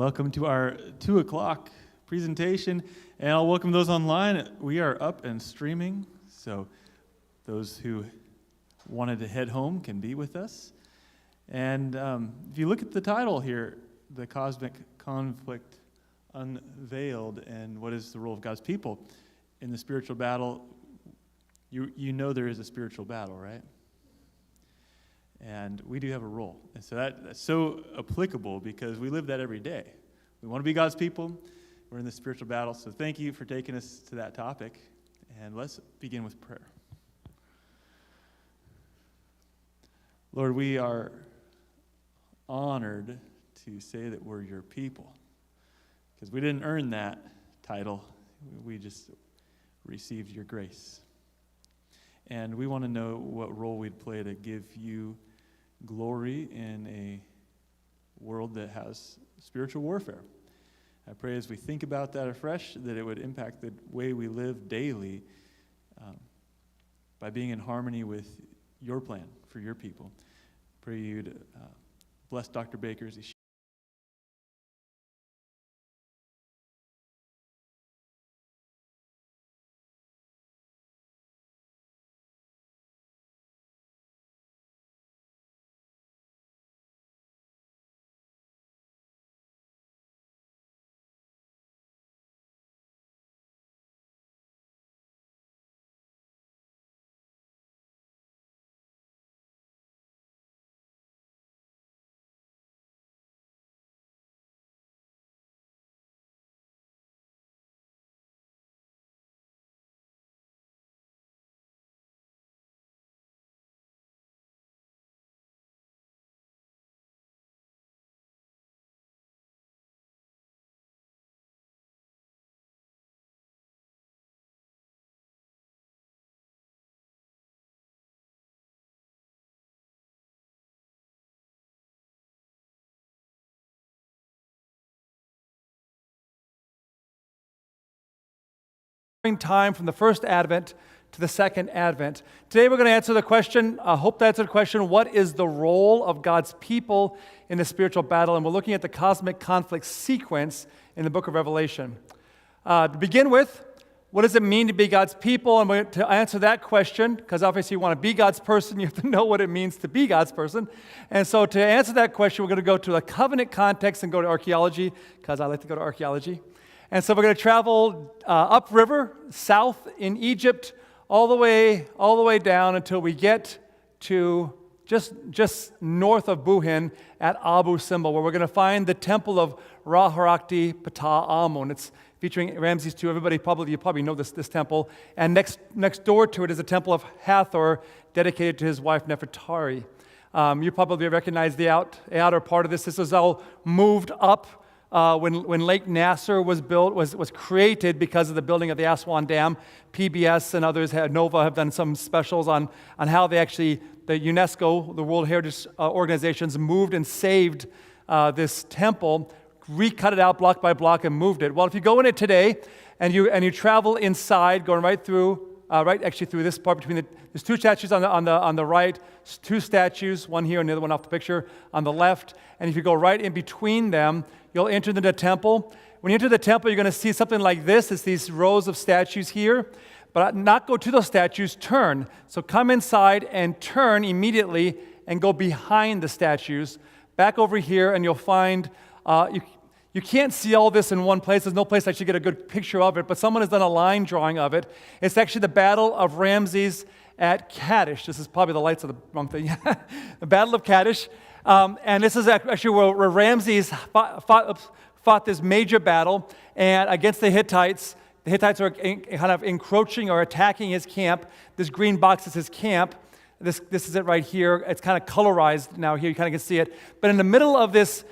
Welcome to our 2 o'clock presentation, and I'll welcome those online. We are up and streaming, so those who wanted to head home can be with us. And if you look at the title here, the Cosmic Conflict Unveiled, and what is the role of God's people in the spiritual battle, you know there is a spiritual battle, right? And we do have a role. And so that's so applicable because we live that every day. We want to be God's people. We're in the spiritual battle. So thank you for taking us to that topic. And let's begin with prayer. Lord, we are honored to say that we're your people because we didn't earn that title. We just received your grace. And we want to know what role we'd play to give you glory in a world that has spiritual warfare. I pray as we think about that afresh that it would impact the way we live daily by being in harmony with your plan for your people. Pray you'd bless Dr. Baker as he time from the first Advent to the second Advent. Today we're going to answer the question, I hope to answer the question, what is the role of God's people in the spiritual battle? And we're looking at the cosmic conflict sequence in the book of Revelation. To begin with, what does it mean to be God's people? And to answer that question, because obviously you want to be God's person, you have to know what it means to be God's person. And so to answer that question, we're going to go to a covenant context and go to archaeology, because I like to go to archaeology. And so we're going to travel upriver, south in Egypt, all the way down until we get to just north of Buhin at Abu Simbel, where we're going to find the temple of Ra-Harakti Ptah Amun. It's featuring Ramses II. You probably know this temple. And next door to it is a temple of Hathor, dedicated to his wife Nefertari. You probably recognize the outer part of this. This is all moved up. When Lake Nasser was built, was created because of the building of the Aswan Dam. PBS and others, NOVA, have done some specials on how they actually, the UNESCO, the World Heritage Organizations, moved and saved this temple, recut it out block by block and moved it. Well, if you go in it today and you travel inside, going right through this part between there's 2 statues on the right, 2 statues, one here and the other one off the picture on the left. And if you go right in between them, you'll enter into the temple. When you enter the temple, you're going to see something like this. It's these rows of statues here. But not go to those statues, turn. So come inside and turn immediately and go behind the statues. Back over here, and you'll find, you can't see all this in one place. There's no place I should get a good picture of it, but someone has done a line drawing of it. It's actually the Battle of Ramses at Kadesh. This is probably the lights of the wrong thing. The Battle of Kadesh. And this is actually where Ramses fought this major battle and against the Hittites. The Hittites are kind of encroaching or attacking his camp. This green box is his camp. This is it right here. It's kind of colorized now here. You kind of can see it. But in the middle of this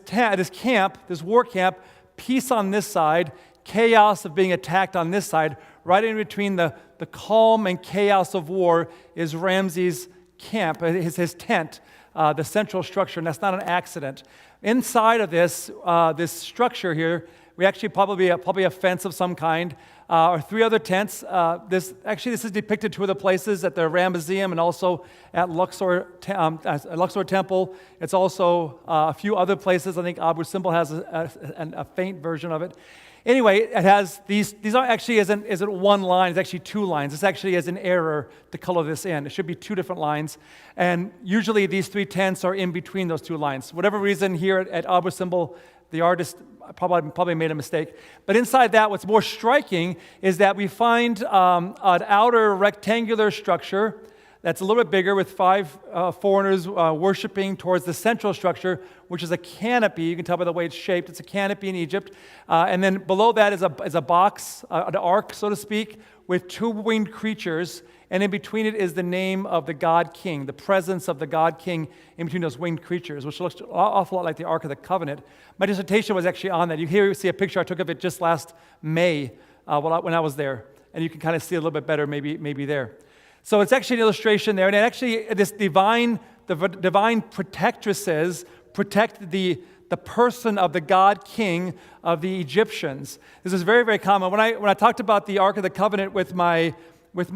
camp, this war camp, peace on this side, chaos of being attacked on this side, right in between the calm and chaos of war is Ramses' camp, his tent. The central structure, and that's not an accident. Inside of this structure here, We actually probably a fence of some kind, or 3 other tents. This is depicted 2 other places at the Ram Museum and also at Luxor Temple. It's also a few other places. I think Abu Simbel has a faint version of it. Anyway, it has these aren't actually isn't one line, it's actually 2 lines. This actually is an error to color this in. It should be 2 different lines. And usually these 3 tents are in between those 2 lines. For whatever reason here at Abu Simbel, the artist probably made a mistake. But inside that, what's more striking is that we find an outer rectangular structure that's a little bit bigger with 5 foreigners worshiping towards the central structure, which is a canopy. You can tell by the way it's shaped. It's a canopy in Egypt. And then below that is a box, an ark, so to speak, with 2 winged creatures. And in between it is the name of the God King, the presence of the God King in between those winged creatures, which looks an awful lot like the Ark of the Covenant. My dissertation was actually on that. You see a picture I took of it just last May when I was there. And you can kind of see a little bit better maybe there. So it's actually an illustration there. And actually this divine protectresses protect the person of the God King of the Egyptians. This is very, very common. When I talked about the Ark of the Covenant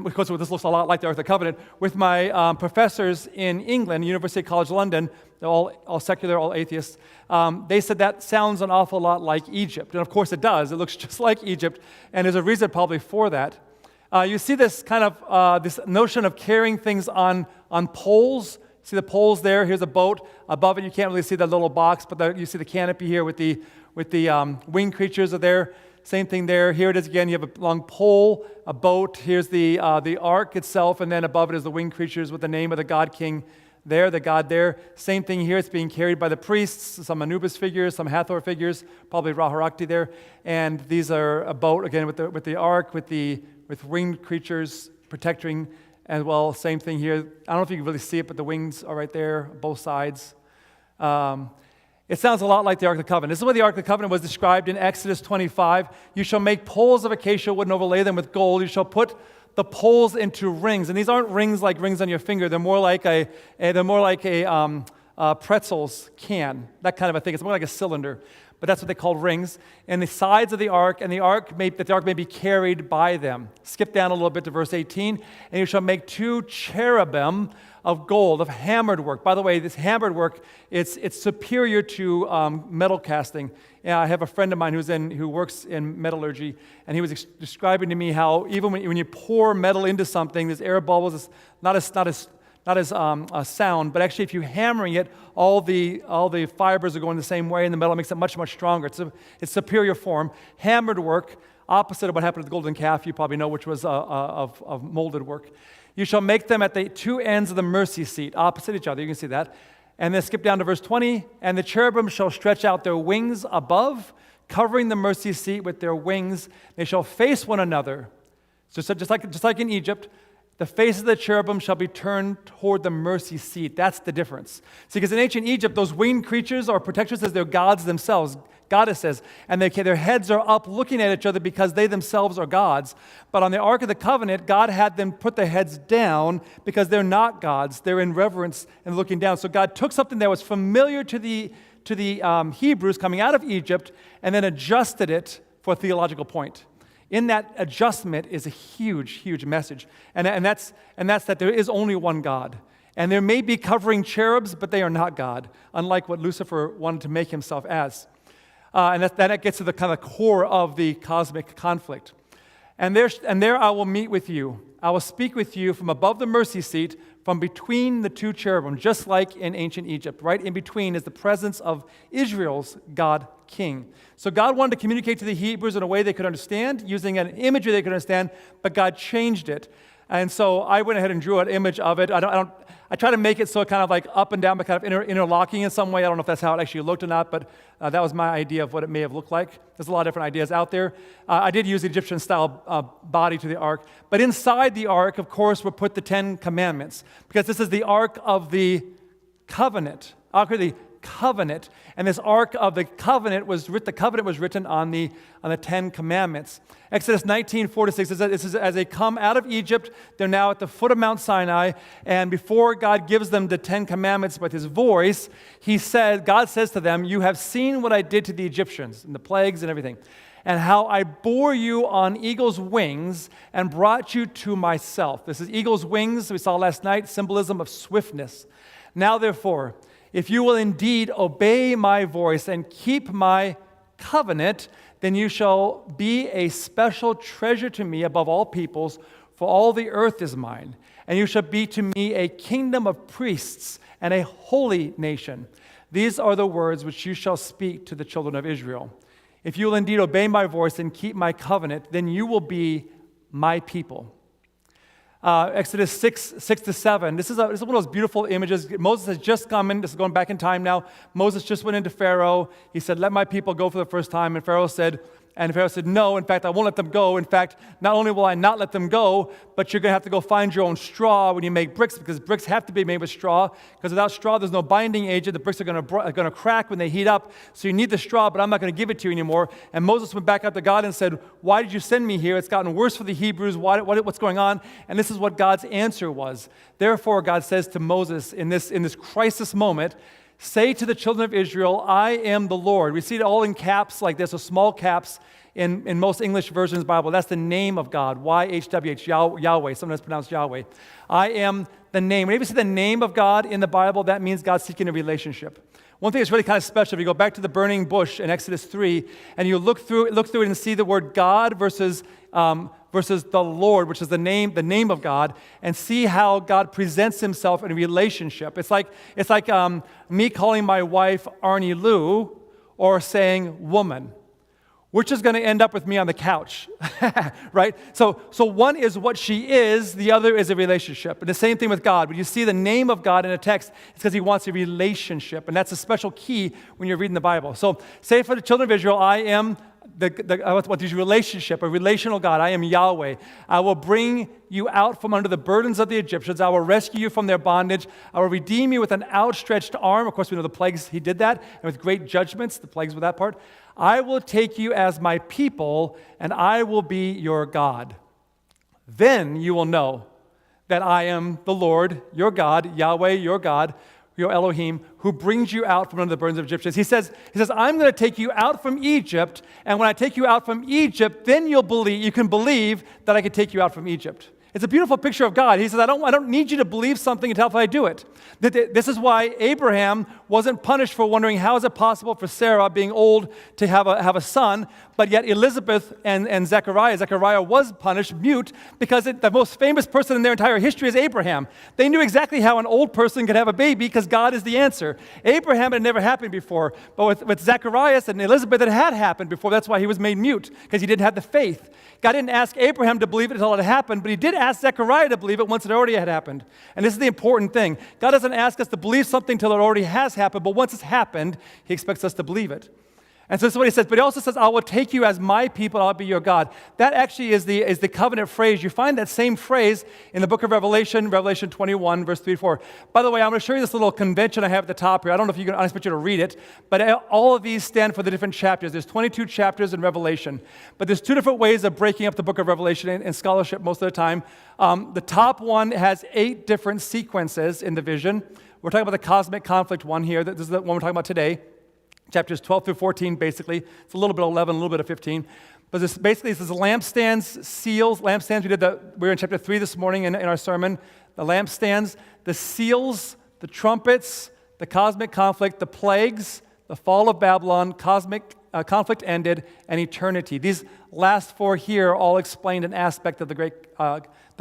because this looks a lot like the Ark of the Covenant, with my professors in England, University College London, they're all secular, all atheists, they said that sounds an awful lot like Egypt. And of course it does. It looks just like Egypt, and there's a reason probably for that. You see this kind of this notion of carrying things on poles. See the poles there? Here's a boat. Above it, you can't really see the little box, but you see the canopy here with the winged creatures are there. Same thing there. Here it is again. You have a long pole, a boat. Here's the ark itself, and then above it is the winged creatures with the name of the God King there, the God there. Same thing here. It's being carried by the priests, some Anubis figures, some Hathor figures, probably Ra-Harakti there. And these are a boat again with the ark, with winged creatures protecting as well. Same thing here. I don't know if you can really see it, but the wings are right there, both sides. It sounds a lot like the Ark of the Covenant. This is what the Ark of the Covenant was described in Exodus 25. You shall make poles of acacia wood and overlay them with gold. You shall put the poles into rings, and these aren't rings like rings on your finger. They're more like a pretzels can, that kind of a thing. It's more like a cylinder, but that's what they call rings. And the sides of the ark, and the ark may be carried by them. Skip down a little bit to verse 18. And you shall make 2 cherubim of gold, of hammered work. By the way, this hammered work, it's superior to metal casting. Yeah, I have a friend of mine who works in metallurgy, and he was describing to me how even when you pour metal into something, there's air bubbles. It's not as sound, but actually if you're hammering it, all the fibers are going the same way, and the metal makes it much, much stronger. It's superior form. Hammered work, opposite of what happened to the golden calf, you probably know, which was of molded work. You shall make them at the 2 ends of the mercy seat, opposite each other. You can see that. And then skip down to verse 20. And the cherubim shall stretch out their wings above, covering the mercy seat with their wings. They shall face one another. So just like in Egypt, the faces of the cherubim shall be turned toward the mercy seat. That's the difference. See, because in ancient Egypt, those winged creatures or protectors as they're gods themselves, goddesses, and their heads are up looking at each other because they themselves are gods. But on the Ark of the Covenant, God had them put their heads down because they're not gods. They're in reverence and looking down. So God took something that was familiar to the Hebrews coming out of Egypt and then adjusted it for a theological point. In that adjustment is a huge, huge message. And that's that there is only one God. And there may be covering cherubs, but they are not God, unlike what Lucifer wanted to make himself as. And that gets to the kind of core of the cosmic conflict. And there I will meet with you. I will speak with you from above the mercy seat, from between the 2 cherubim, just like in ancient Egypt. Right in between is the presence of Israel's God King. So God wanted to communicate to the Hebrews in a way they could understand, using an imagery they could understand, but God changed it. And so I went ahead and drew an image of it. I try to make it so it kind of like up and down, but kind of interlocking in some way. I don't know if that's how it actually looked or not, but that was my idea of what it may have looked like. There's a lot of different ideas out there. I did use the Egyptian-style body to the ark. But inside the ark, of course, were put the 10 Commandments, because this is the Ark of the Covenant, covenant. And this ark of the covenant was written on the 10 commandments. Exodus 19:4-6 says, as they come out of Egypt, they're now at the foot of Mount Sinai, and before God gives them the 10 commandments with his voice, God says to them, you have seen what I did to the Egyptians, and the plagues and everything, and how I bore you on eagle's wings and brought you to myself. This is eagle's wings, we saw last night, symbolism of swiftness. Now therefore, if you will indeed obey my voice and keep my covenant, then you shall be a special treasure to me above all peoples, for all the earth is mine. And you shall be to me a kingdom of priests and a holy nation. These are the words which you shall speak to the children of Israel. If you will indeed obey my voice and keep my covenant, then you will be my people. Exodus 6-7. This is one of those beautiful images. Moses has just come in. This is going back in time now. Moses just went into Pharaoh. He said, let my people go for the first time. And Pharaoh said, no, in fact, I won't let them go. In fact, not only will I not let them go, but you're going to have to go find your own straw when you make bricks, because bricks have to be made with straw, because without straw, there's no binding agent. The bricks are going to crack when they heat up, so you need the straw, but I'm not going to give it to you anymore. And Moses went back up to God and said, why did you send me here? It's gotten worse for the Hebrews. What's going on? And this is what God's answer was. Therefore, God says to Moses in this crisis moment, say to the children of Israel, I am the Lord. We see it all in caps like this, so small caps in most English versions of the Bible. That's the name of God, YHWH, Yahweh, sometimes pronounced Yahweh. I am the name. Whenever you see the name of God in the Bible, that means God's seeking a relationship. One thing that's really kind of special, if you go back to the burning bush in Exodus 3, and you look through it and see the word God versus the Lord, which is the name of God, and see how God presents himself in a relationship. It's like me calling my wife Arnie Lou or saying woman, which is going to end up with me on the couch, right? So one is what she is, the other is a relationship. And the same thing with God. When you see the name of God in a text, it's because he wants a relationship. And that's a special key when you're reading the Bible. So say for the children of Israel, I am I want this relationship, a relational God. I am Yahweh. I will bring you out from under the burdens of the Egyptians. I will rescue you from their bondage. I will redeem you with an outstretched arm. Of course, we know the plagues, he did that. And with great judgments, the plagues were that part. I will take you as my people, and I will be your God. Then you will know that I am the Lord, your God, Yahweh, your God, your Elohim, who brings you out from under the burdens of Egyptians. He says, I'm going to take you out from Egypt, and when I take you out from Egypt, then you can believe that I can take you out from Egypt. It's a beautiful picture of God. He says, I don't need you to believe something until I do it. This is why Abraham wasn't punished for wondering how is it possible for Sarah, being old, to have a son, but yet Elizabeth and Zechariah was punished, mute, because the most famous person in their entire history is Abraham. They knew exactly how an old person could have a baby because God is the answer. Abraham had never happened before, but with Zacharias and Elizabeth, it had happened before. That's why he was made mute, because he didn't have the faith. God didn't ask Abraham to believe it until it happened, but he did ask Zechariah to believe it once it already had happened. And this is the important thing. God doesn't ask us to believe something until it already has happened, but once it's happened, he expects us to believe it. And so this is what he says. But he also says, I will take you as my people, I'll be your God. That actually is the covenant phrase. You find that same phrase in the book of Revelation 21, verse 3-4. By the way, I'm going to show you this little convention I have at the top here. I don't know if I expect you to read it, but all of these stand for the different chapters. There's 22 chapters in Revelation, but there's two different ways of breaking up the book of Revelation in scholarship most of the time. The top one has 8 different sequences in the vision. We're talking about the cosmic conflict one here. This is the one we're talking about today. Chapters 12 through 14, basically. It's a little bit of 11, a little bit of 15. But this is lampstands, seals, lampstands. We were in chapter 3 this morning in our sermon. The lampstands, the seals, the trumpets, the cosmic conflict, the plagues, the fall of Babylon, cosmic conflict ended, and eternity. These last 4 here all explained an aspect of the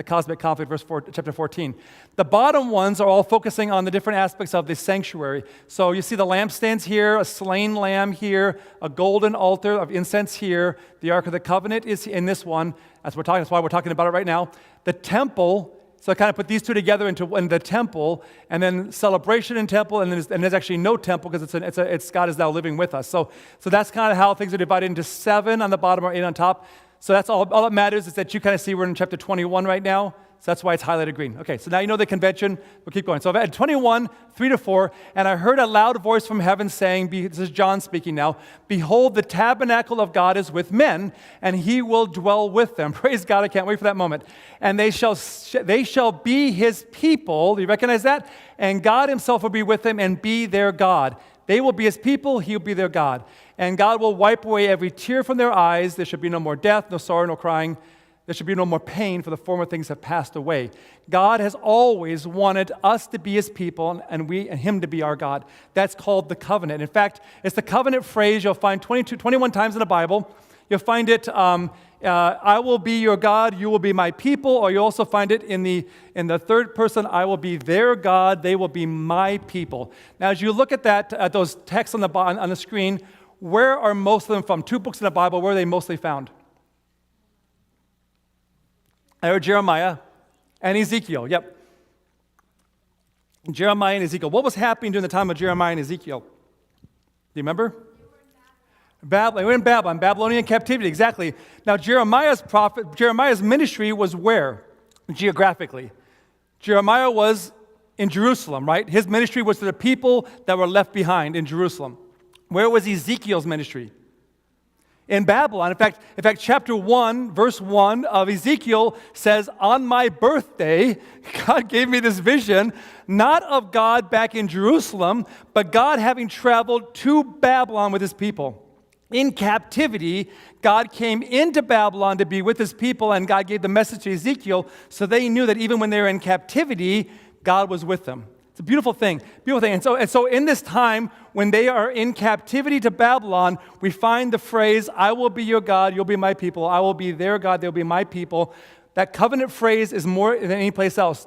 cosmic conflict, chapter 14. The bottom ones are all focusing on the different aspects of the sanctuary. So you see the lampstands here, a slain lamb here, a golden altar of incense here. The Ark of the Covenant is in this one. That's why we're talking about it right now. The temple. So I kind of put these two together in the temple, and then celebration in temple, and there's actually no temple because it's God is now living with us. So that's kind of how things are divided into 7 on the bottom or 8 on top. So that's all that matters is that you kind of see we're in chapter 21 right now. So that's why it's highlighted green. Okay, so now you know the convention. We'll keep going. So at 21, 3-4, and I heard a loud voice from heaven saying, this is John speaking now, "Behold, the tabernacle of God is with men, and he will dwell with them." Praise God, I can't wait for that moment. "And they shall be his people." Do you recognize that? "And God himself will be with them and be their God." They will be his people, he will be their God. "And God will wipe away every tear from their eyes. There should be no more death, no sorrow, no crying. There should be no more pain, for the former things have passed away." God has always wanted us to be his people and him to be our God. That's called the covenant. In fact, it's the covenant phrase you'll find 21 times in the Bible. You'll find it, "I will be your God, you will be my people," or you also find it in the third person, "I will be their God, they will be my people." Now, as you look at those texts on the screen, where are most of them from? 2 books in the Bible, where are they mostly found? Jeremiah and Ezekiel, yep. Jeremiah and Ezekiel. What was happening during the time of Jeremiah and Ezekiel? Do you remember? Babylon. We're in Babylon, Babylonian captivity, exactly. Now, Jeremiah's ministry was where? Geographically. Jeremiah was in Jerusalem, right? His ministry was to the people that were left behind in Jerusalem. Where was Ezekiel's ministry? In Babylon. In fact, chapter 1, verse 1 of Ezekiel says, "On my birthday, God gave me this vision, not of God back in Jerusalem, but God having traveled to Babylon with his people." In captivity, God came into Babylon to be with his people, and God gave the message to Ezekiel, so they knew that even when they were in captivity, God was with them. It's a beautiful thing, beautiful thing. And so in this time, when they are in captivity to Babylon, we find the phrase, "I will be your God, you'll be my people. I will be their God, they'll be my people." That covenant phrase is more than any place else.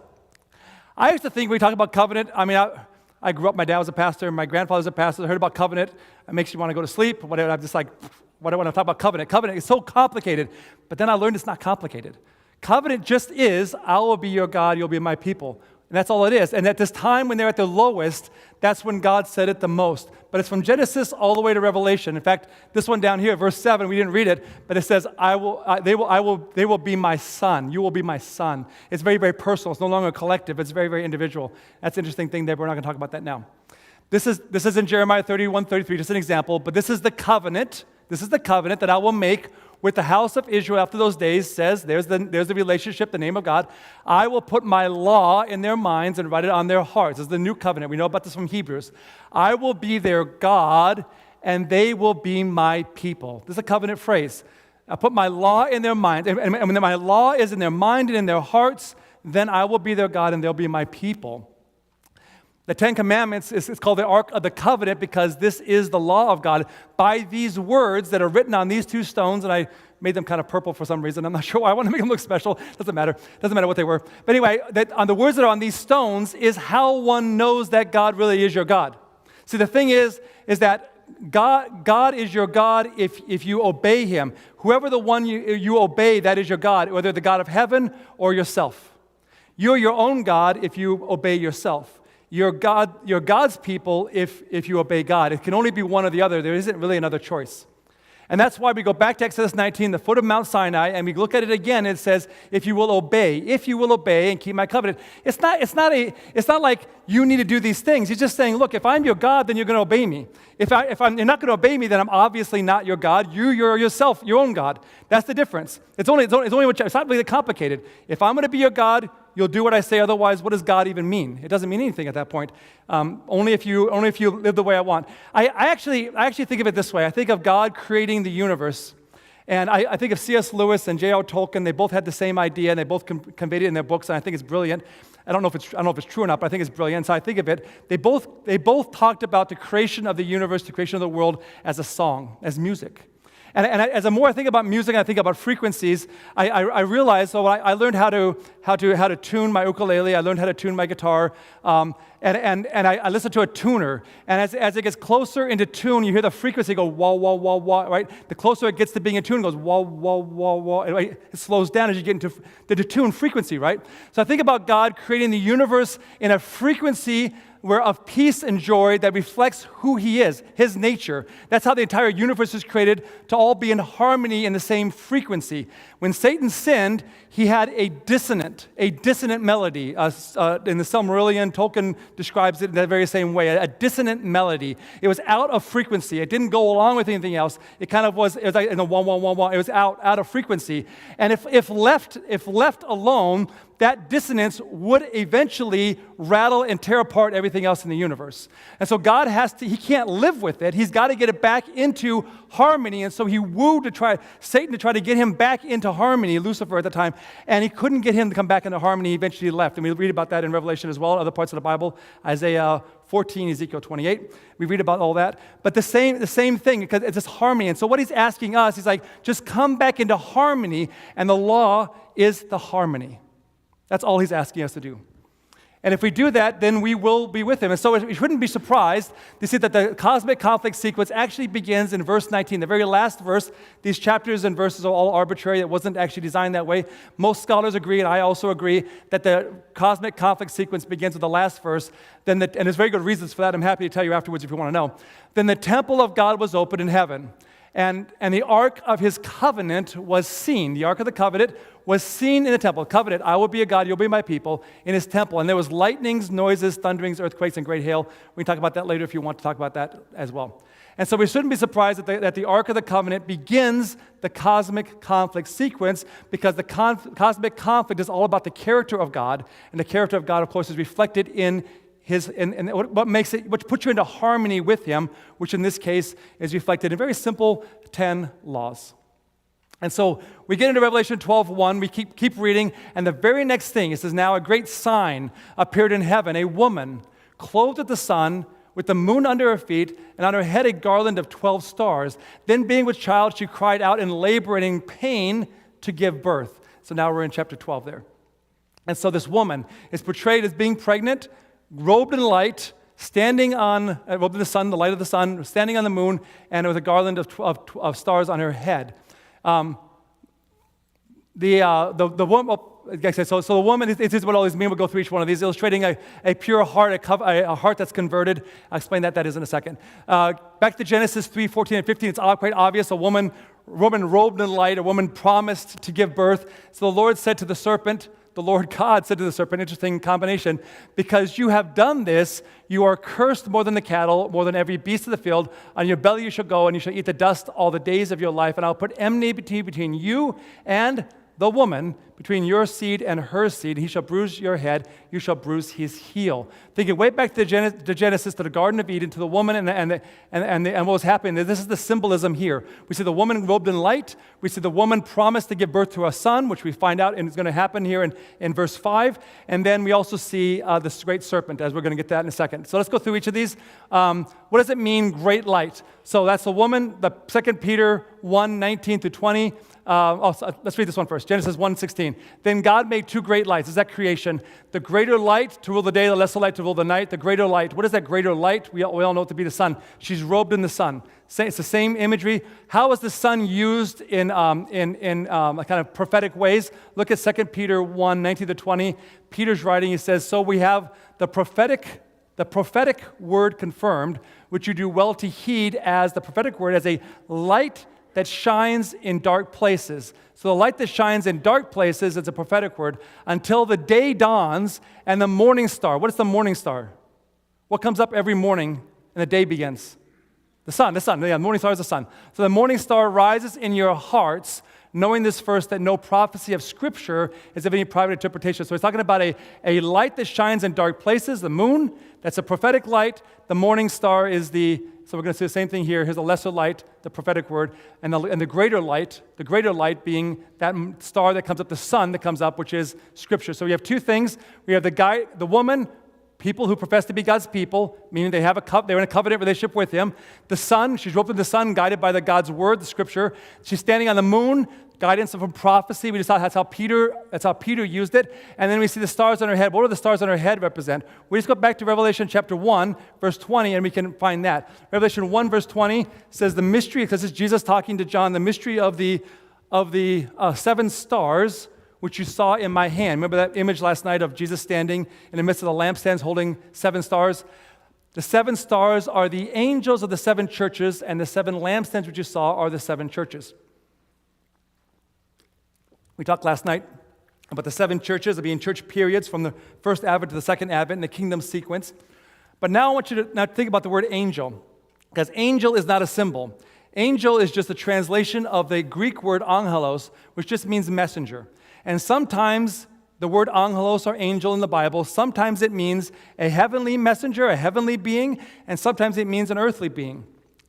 I used to think when we talk about covenant, I grew up, my dad was a pastor, my grandfather was a pastor. I heard about covenant. It makes you want to go to sleep. Whatever. I'm just like, what do I want to talk about covenant? Covenant is so complicated. But then I learned it's not complicated. Covenant just is, "I will be your God, you'll be my people." And that's all it is. And at this time when they're at their lowest, that's when God said it the most. But it's from Genesis all the way to Revelation. In fact, this one down here, verse 7, we didn't read it, but it says, they will be my son. You will be my son. It's very, very personal. It's no longer collective. It's very, very individual. That's an interesting thing there, but we're not going to talk about that now. This is in Jeremiah 31, 33, just an example, but this is the covenant. This is the covenant that I will make with the house of Israel after those days. Says, there's the relationship, the name of God. "I will put my law in their minds and write it on their hearts." This is the new covenant. We know about this from Hebrews. "I will be their God, and they will be my people." This is a covenant phrase. "I put my law in their minds." And when my law is in their mind and in their hearts, then I will be their God, and they'll be my people. The Ten Commandments is called the Ark of the Covenant because this is the law of God. By these words that are written on these 2 stones, and I made them kind of purple for some reason. I'm not sure why. I want to make them look special. Doesn't matter what they were. But anyway, on the words that are on these stones is how one knows that God really is your God. See, the thing is that God is your God if you obey him. Whoever the one you obey, that is your God, whether the God of heaven or yourself. You're your own God if you obey yourself. You're God's people if you obey God. It can only be one or the other. There isn't really another choice. And that's why we go back to Exodus 19, the foot of Mount Sinai, and we look at it again. It says, if you will obey and keep my covenant. It's not like you need to do these things. He's just saying, look, if I'm your God, then you're going to obey me. If you're not going to obey me, then I'm obviously not your God. You're yourself, your own God. That's the difference. It's not really complicated. If I'm going to be your God, you'll do what I say. Otherwise, what does God even mean? It doesn't mean anything at that point. Only if you live the way I want. I actually think of it this way. I think of God creating the universe, and I think of C.S. Lewis and J.R. Tolkien. They both had the same idea, and they both conveyed it in their books. And I think it's brilliant. I don't know if it's true or not, but I think it's brilliant. So I think of it. They both talked about the creation of the universe, the creation of the world, as a song, as music. And as the more I think about music, and I think about frequencies, I realize. So I learned how to tune my ukulele. I learned how to tune my guitar, and I listen to a tuner. And as it gets closer into tune, you hear the frequency go wah wah wah wah. Right? The closer it gets to being in tune, it goes wah wah wah wah. It slows down as you get into the tune frequency. Right? So I think about God creating the universe in a frequency where of peace and joy that reflects who he is, his nature. That's how the entire universe was created, to all be in harmony in the same frequency. When Satan sinned, he had a dissonant melody. In the Silmarillion, Tolkien describes it in that very same way, a dissonant melody. It was out of frequency. It didn't go along with anything else. It was like in the wah, wah, wah, wah. It was out of frequency. And if left alone, that dissonance would eventually rattle and tear apart everything else in the universe. And so God he can't live with it. He's got to get it back into harmony. And so he wooed Satan to try to get him back into harmony, Lucifer at the time, and he couldn't get him to come back into harmony. He eventually left. And we read about that in Revelation as well, other parts of the Bible, Isaiah 14, Ezekiel 28. We read about all that. But the same thing, because it's this harmony. And so what he's asking us, he's like, just come back into harmony, and the law is the harmony. That's all he's asking us to do. And if we do that, then we will be with him. And so we shouldn't be surprised to see that the cosmic conflict sequence actually begins in verse 19, the very last verse. These chapters and verses are all arbitrary. It wasn't actually designed that way. Most scholars agree, and I also agree, that the cosmic conflict sequence begins with the last verse. And there's very good reasons for that. I'm happy to tell you afterwards if you want to know. Then the temple of God was opened in heaven, and the ark of his covenant was seen. The ark of the covenant was seen in the temple. Covenant, I will be a God, you'll be my people, in his temple. And there was lightnings, noises, thunderings, earthquakes, and great hail. We can talk about that later if you want to talk about that as well. And so we shouldn't be surprised that the ark of the covenant begins the cosmic conflict sequence, because the cosmic conflict is all about the character of God. And the character of God, of course, is reflected in what puts you into harmony with him, which in this case is reflected in very simple 10 laws. And so we get into Revelation 12:1, we keep reading, and the very next thing, it says, now a great sign appeared in heaven, a woman clothed with the sun, with the moon under her feet, and on her head a garland of 12 stars. Then being with child, she cried out in labor and in pain to give birth. So now we're in chapter 12 there. And so this woman is portrayed as being pregnant, robed in light, standing on, robed in the sun, the light of the sun, standing on the moon, and with a garland of stars on her head. The woman, so the woman, this is what all these mean. We'll go through each one of these, illustrating a pure heart, a heart that's converted. I'll explain that is in a second. Back to Genesis 3:14 and 15, it's quite obvious. A woman robed in light, a woman promised to give birth. So the Lord said to the serpent, the Lord God said to the serpent, interesting combination, because you have done this, you are cursed more than the cattle, more than every beast of the field. On your belly you shall go, and you shall eat the dust all the days of your life. And I'll put enmity between you and the woman, between your seed and her seed. He shall bruise your head, you shall bruise his heel. Thinking way back to Genesis, to the Garden of Eden, to the woman and what was happening. This is the symbolism here. We see the woman robed in light. We see the woman promised to give birth to a son, which we find out and is going to happen here in verse 5. And then we also see this great serpent, as we're going to get that in a second. So let's go through each of these. What does it mean, great light? So that's the woman, the 2 Peter 1:19 through 20. Let's read this one first. Genesis 1:16. Then God made two great lights. Is that creation? The greater light to rule the day, the lesser light to rule the night. The greater light. What is that greater light? We all know it to be the sun. She's robed in the sun. It's the same imagery. How is the sun used in kind of prophetic ways? Look at 2 Peter 1:19 to 20. Peter's writing. He says, so we have the prophetic word confirmed, which you do well to heed as the prophetic word as a light that shines in dark places. So the light that shines in dark places is a prophetic word until the day dawns and the morning star. What is the morning star? What comes up every morning and the day begins? The sun. Yeah, the morning star is the sun. So the morning star rises in your hearts, knowing this first, that no prophecy of Scripture is of any private interpretation. So he's talking about a light that shines in dark places, the moon, that's a prophetic light. The morning star is so we're going to see the same thing here. Here's a lesser light, the prophetic word, and the greater light being that star that comes up, the sun that comes up, which is Scripture. So we have two things. We have the woman, people who profess to be God's people, meaning they're in a covenant relationship with him. The sun, she's robed in the sun, guided by God's word, the Scripture. She's standing on the moon, guidance from prophecy. We just thought that's how Peter used it. And then we see the stars on her head. What do the stars on her head represent? We just go back to Revelation chapter 1, verse 20, and we can find that. Revelation 1, verse 20 says the mystery, because this is Jesus talking to John, the mystery of the 7 stars, which you saw in my hand. Remember that image last night of Jesus standing in the midst of the lampstands holding 7 stars? The 7 stars are the angels of the 7 churches, and the 7 lampstands which you saw are the 7 churches. We talked last night about the 7 churches being church periods from the first advent to the second advent in the kingdom sequence. But now I want you to think about the word angel, because angel is not a symbol. Angel is just a translation of the Greek word angelos, which just means messenger. And sometimes the word angelos or angel in the Bible, sometimes it means a heavenly messenger, a heavenly being, and sometimes it means an earthly being,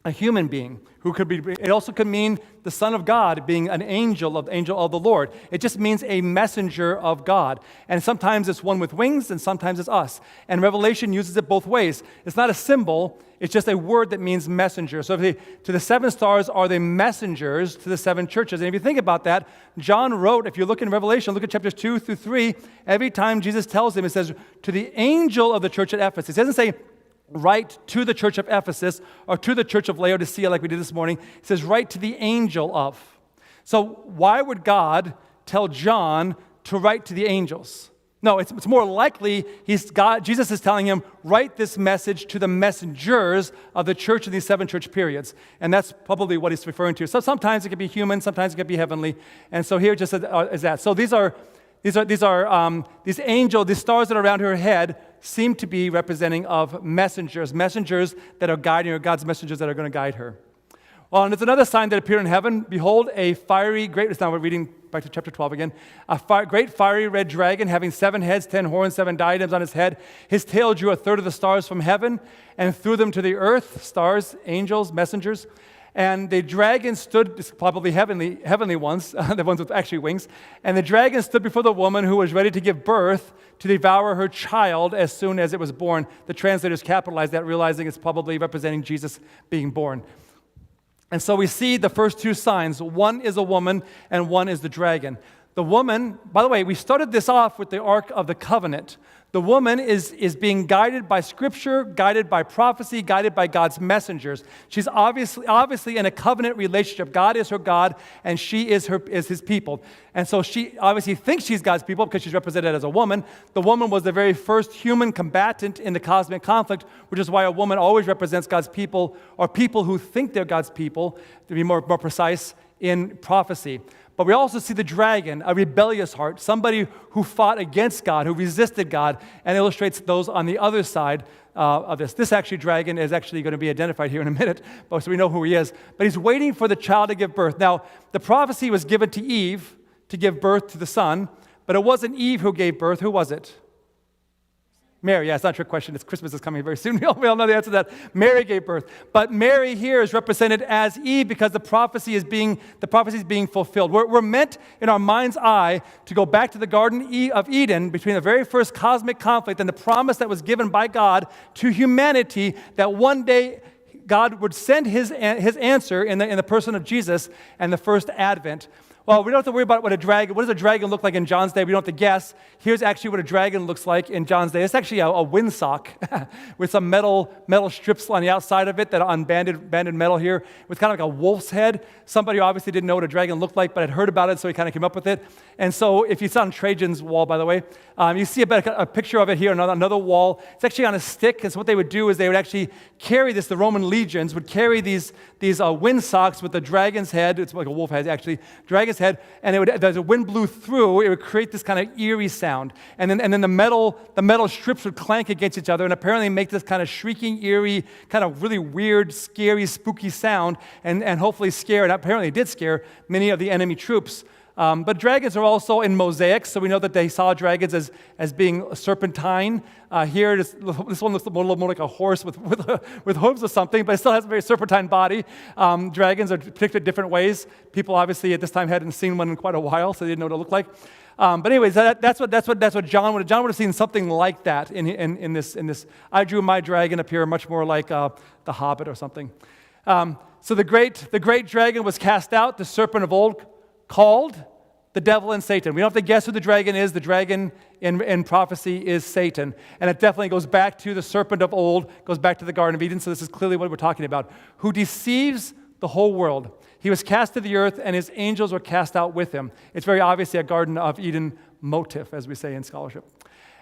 a human being who could be. It also could mean the Son of God being an angel of the Lord. It just means a messenger of God. And sometimes it's one with wings, and sometimes it's us. And Revelation uses it both ways. It's not a symbol, it's just a word that means messenger. So to the 7 stars are the messengers to the 7 churches. And if you think about that, John wrote, if you look in Revelation, look at chapters 2 through 3, every time Jesus tells him, it says, to the angel of the church at Ephesus. It doesn't say, write to the church of Ephesus or to the church of Laodicea like we did this morning. It says, write to the angel of. So why would God tell John to write to the angels? No, it's more likely Jesus is telling him, write this message to the messengers of the church of these 7 church periods. And that's probably what he's referring to. So sometimes it could be human, sometimes it could be heavenly. And so here just is that. So these angels, these stars that are around her head, seem to be representing of messengers that are guiding her, God's messengers that are going to guide her. Well, and there's another sign that appeared in heaven. Behold, a fiery, great, now we're reading back to chapter 12 again. Great fiery red dragon having 7 heads, 10 horns, 7 diadems on his head. His tail drew a third of the stars from heaven and threw them to the earth, stars, angels, messengers. And the dragon stood, probably heavenly ones, the ones with actually wings. And the dragon stood before the woman who was ready to give birth to devour her child as soon as it was born. The translators capitalized that, realizing it's probably representing Jesus being born. And so we see the first 2 signs. One is a woman and one is the dragon. The woman, by the way, we started this off with the Ark of the Covenant. The woman is being guided by Scripture, guided by prophecy, guided by God's messengers. She's obviously in a covenant relationship. God is her God, and she is his people. And so she obviously thinks she's God's people because she's represented as a woman. The woman was the very first human combatant in the cosmic conflict, which is why a woman always represents God's people, or people who think they're God's people, to be more precise, in prophecy. But we also see the dragon, a rebellious heart, somebody who fought against God, who resisted God, and illustrates those on the other side of this. This dragon is actually going to be identified here in a minute, so we know who he is. But he's waiting for the child to give birth. Now, the prophecy was given to Eve to give birth to the son, but it wasn't Eve who gave birth. Who was it? Mary. Yeah, it's not a trick question. It's Christmas is coming very soon. We all know the answer to that. Mary gave birth. But Mary here is represented as Eve because the prophecy is being fulfilled. We're meant in our mind's eye to go back to the Garden of Eden between the very first cosmic conflict and the promise that was given by God to humanity that one day God would send his answer in the person of Jesus and the first advent. Well, we don't have to worry about what does a dragon look like in John's day? We don't have to guess. Here's actually what a dragon looks like in John's day. It's actually a windsock with some metal strips on the outside of it that are banded metal here with kind of like a wolf's head. Somebody obviously didn't know what a dragon looked like, but had heard about it, so he kind of came up with it. And so if you saw on Trajan's wall, by the way, you see a picture of it here on another wall. It's actually on a stick, and so what they would do is they would actually carry this. The Roman legions would carry these windsocks with the dragon's head. It's like a wolf head, actually. Dragon's head, and as the wind blew through, it would create this kind of eerie sound. And then the metal strips would clank against each other and apparently make this kind of shrieking, eerie, kind of really weird, scary, spooky sound, and hopefully scare, and apparently it did scare many of the enemy troops. But dragons are also in mosaics, so we know that they saw dragons as being serpentine. Here, this one looks a little more like a horse with hooves or something, but it still has a very serpentine body. Dragons are depicted different ways. People obviously at this time hadn't seen one in quite a while, so they didn't know what it looked like. But anyways, that's what John would have seen something like that in this. I drew my dragon appear much more like the Hobbit or something. So the great dragon was cast out, the serpent of old, called the devil and Satan. We don't have to guess who the dragon is. The dragon in prophecy is Satan. And it definitely goes back to the serpent of old, goes back to the Garden of Eden. So this is clearly what we're talking about. Who deceives the whole world. He was cast to the earth, and his angels were cast out with him. It's very obviously a Garden of Eden motif, as we say in scholarship.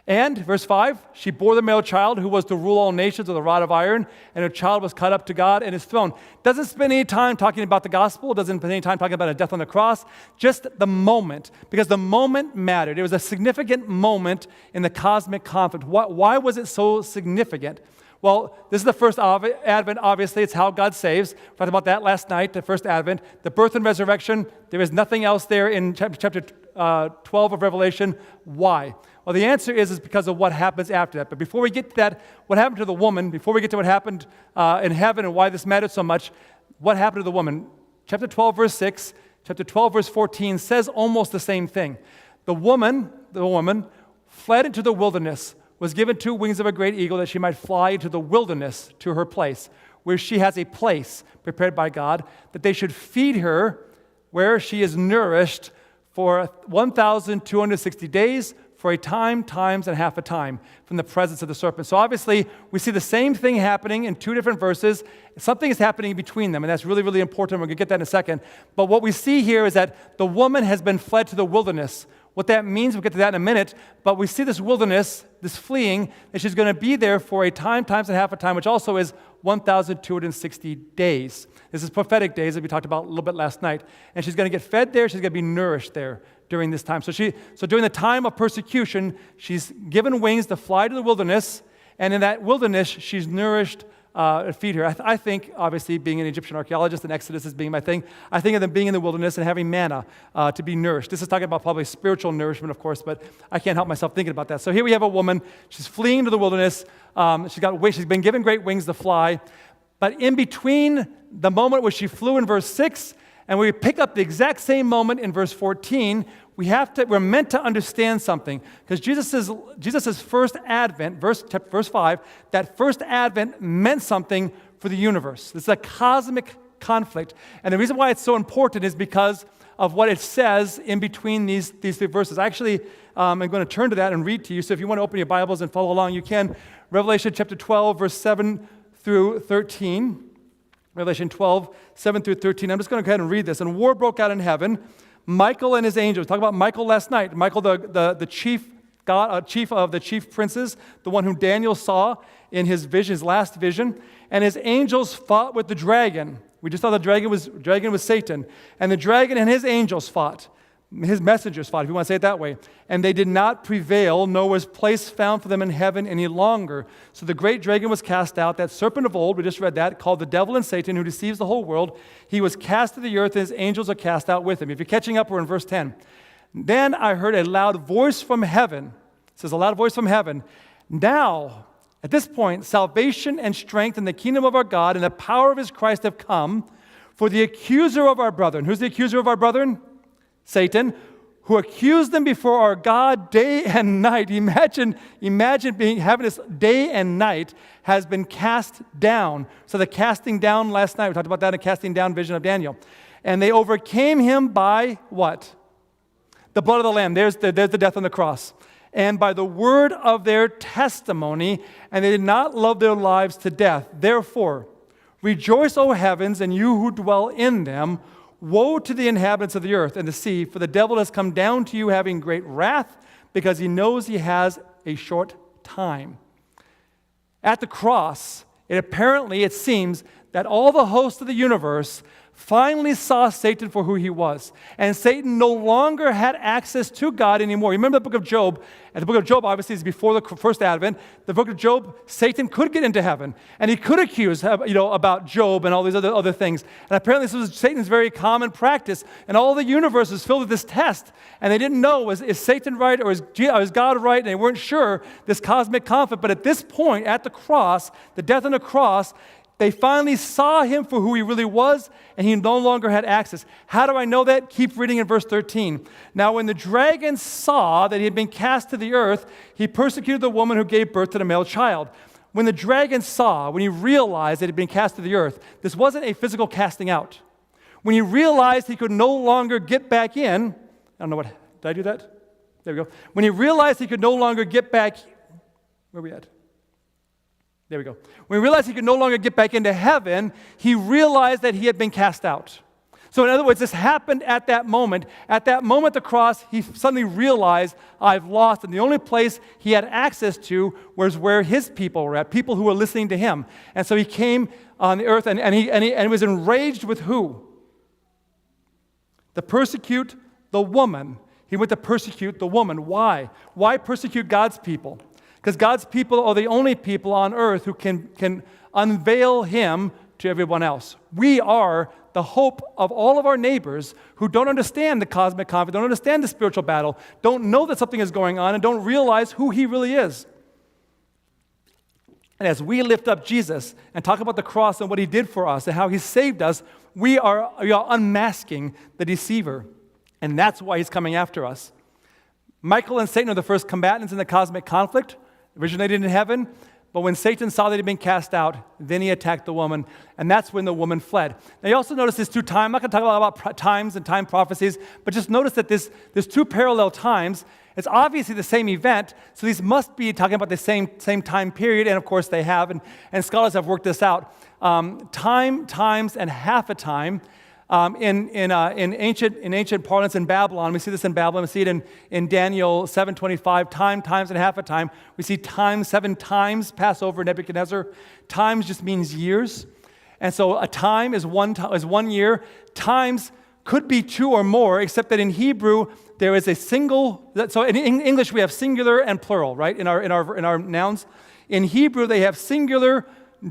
And, verse 5, she bore the male child who was to rule all nations with a rod of iron, and her child was caught up to God and his throne. Doesn't spend any time talking about the gospel, doesn't spend any time talking about a death on the cross, just the moment, because the moment mattered. It was a significant moment in the cosmic conflict. Why was it so significant? Well, this is the first advent, obviously. It's how God saves. We talked about that last night, the first advent. The birth and resurrection, there is nothing else there in chapter 12 of Revelation. Why? Well, the answer is because of what happens after that. But before we get to that, what happened to the woman, before we get to what happened in heaven and why this mattered so much, what happened to the woman? Chapter 12, verse 6, chapter 12, verse 14 says almost the same thing. The woman fled into the wilderness, was given 2 wings of a great eagle that she might fly into the wilderness to her place, where she has a place prepared by God, that they should feed her where she is nourished for 1,260 days, for a time, times, and half a time from the presence of the serpent. So obviously, we see the same thing happening in 2 different verses. Something is happening between them, and that's really, really important. We're going to get that in a second. But what we see here is that the woman has been fled to the wilderness. What that means, we'll get to that in a minute, but we see this wilderness, this fleeing, and she's going to be there for a time, times, and half a time, which also is 1,260 days. This is prophetic days that we talked about a little bit last night. And she's going to get fed there, she's going to be nourished there during this time. So during the time of persecution, she's given wings to fly to the wilderness, and in that wilderness, she's nourished and feed her. I think, obviously, being an Egyptian archaeologist and Exodus is being my thing, I think of them being in the wilderness and having manna to be nourished. This is talking about probably spiritual nourishment, of course, but I can't help myself thinking about that. So here we have a woman. She's fleeing to the wilderness. She's been given great wings to fly. But in between the moment where she flew in verse 6 and we pick up the exact same moment in verse 14, we're meant to understand something, because Jesus' first advent, verse 5, that first advent meant something for the universe. This is a cosmic conflict. And the reason why it's so important is because of what it says in between these 3 verses. Actually, I'm going to turn to that and read to you. So if you want to open your Bibles and follow along, you can. Revelation chapter 12, verse 7 through 13. Revelation 12, 7 through 13. I'm just going to go ahead and read this. And war broke out in heaven. Michael and his angels. Talk about Michael last night. Michael, the chief of the chief princes, the one whom Daniel saw in his vision, his last vision. And his angels fought with the dragon. We just saw the dragon was Satan. And the dragon and his angels fought. His messengers fought, if you want to say it that way. And they did not prevail, nor was place found for them in heaven any longer. So the great dragon was cast out, that serpent of old, we just read that, called the devil and Satan, who deceives the whole world. He was cast to the earth, and his angels are cast out with him. If you're catching up, we're in verse 10. Then I heard a loud voice from heaven. It says a loud voice from heaven. Now, at this point, salvation and strength in the kingdom of our God and the power of his Christ have come. For the accuser of our brethren. Who's the accuser of our brethren? Satan, who accused them before our God day and night. Imagine having this day and night has been cast down. So the casting down last night, we talked about that in the casting down vision of Daniel. And they overcame him by what? The blood of the Lamb. There's the death on the cross. And by the word of their testimony, and they did not love their lives to death. Therefore, rejoice, O heavens, and you who dwell in them. Woe to the inhabitants of the earth and the sea, for the devil has come down to you having great wrath, because he knows he has a short time. At the cross, it seems that all the hosts of the universe finally saw Satan for who he was. And Satan no longer had access to God anymore. Remember the book of Job? And the book of Job obviously is before the first advent. The book of Job, Satan could get into heaven. And he could accuse about Job and all these other things. And apparently this was Satan's very common practice. And all the universe was filled with this test. And they didn't know, is Satan right or is God right? And they weren't sure, this cosmic conflict. But at this point, at the cross, the death on the cross, they finally saw him for who he really was, and he no longer had access. How do I know that? Keep reading in verse 13. Now, when the dragon saw that he had been cast to the earth, he persecuted the woman who gave birth to the male child. When the dragon saw, when he realized that he had been cast to the earth, this wasn't a physical casting out. When he realized he could no longer get back in, I don't know what, did I do that? There we go. When he realized he could no longer get back, where are we at? There we go. When he realized he could no longer get back into heaven, he realized that he had been cast out. So in other words, this happened at that moment. At that moment at the cross, he suddenly realized, I've lost. And the only place he had access to was where his people were at, people who were listening to him. And so he came on the earth, and he was enraged with who? To persecute the woman. He went to persecute the woman. Why? Why persecute God's people? Because God's people are the only people on earth who can unveil him to everyone else. We are the hope of all of our neighbors who don't understand the cosmic conflict, don't understand the spiritual battle, don't know that something is going on, and don't realize who he really is. And as we lift up Jesus and talk about the cross and what he did for us and how he saved us, we are unmasking the deceiver. And that's why he's coming after us. Michael and Satan are the first combatants in the cosmic conflict, originated in heaven. But when Satan saw that he'd been cast out, then he attacked the woman, and that's when the woman fled. Now you also notice there's two times. I'm not going to talk a lot about times and time prophecies, but just notice that there's two parallel times. It's obviously the same event, so these must be talking about the same time period, and of course they have, and scholars have worked this out. Time, times, and half a time. In ancient parlance in Babylon, we see this in Babylon, we see it in Daniel 7:25, time, times, and half a time. We see time 7 times pass over Nebuchadnezzar. Times just means years. And so a time is 1 year. Times could be 2 or more, except that in Hebrew, there is a single, so in English we have singular and plural, right, in our nouns. In Hebrew, they have singular,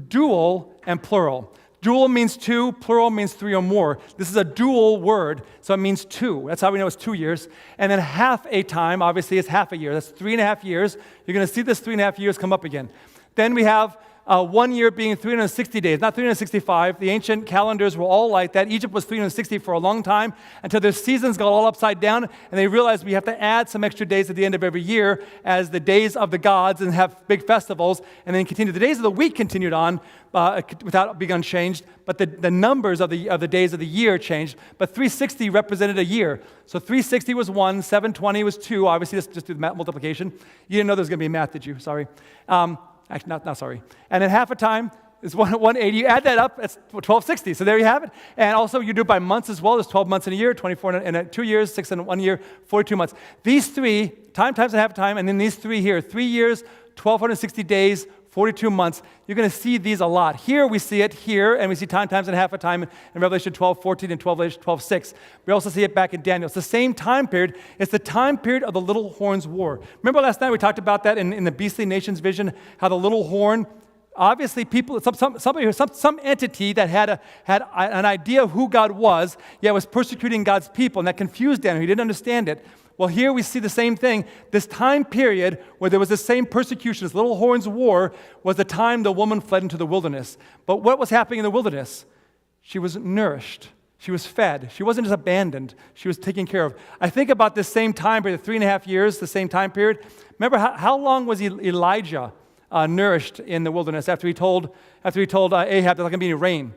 dual, and plural. Dual means 2, plural means 3 or more. This is a dual word, so it means 2. That's how we know it's 2 years. And then half a time, obviously, is half a year. That's 3.5 years. You're going to see this 3.5 years come up again. Then we have 1 year being 360 days, not 365. The ancient calendars were all like that. Egypt was 360 for a long time until their seasons got all upside down, and they realized we have to add some extra days at the end of every year as the days of the gods and have big festivals, and then continue. The days of the week continued on without being unchanged, but the numbers of the days of the year changed. But 360 represented a year. So 360 was 1, 720 was 2. Obviously, just do the multiplication. You didn't know there was going to be math, did you? Sorry. Actually, not sorry. And then half a time is 180. You add that up, it's 1260. So there you have it. And also you do it by months as well. There's 12 months in a year, 24 in 2 years, 6 in 1 year, 42 months. These 3, time times and half a time, and then these 3 here, 3 years, 1,260 days, 42 months. You're going to see these a lot. Here we see it here, and we see time times and half a time in Revelation 12:14 and 12:6. We also see it back in Daniel. It's the same time period. It's the time period of the little horn's war. Remember last night we talked about that in the beastly nations vision, how the little horn, obviously people, some entity that had an idea of who God was, yet was persecuting God's people, and that confused Daniel. He didn't understand it. Well, here we see the same thing. This time period where there was the same persecution, this little horn's war, was the time the woman fled into the wilderness. But what was happening in the wilderness? She was nourished. She was fed. She wasn't just abandoned. She was taken care of. I think about this same time period, 3.5 years, the same time period. Remember, how long was Elijah nourished in the wilderness after he told Ahab there's not going to be any rain?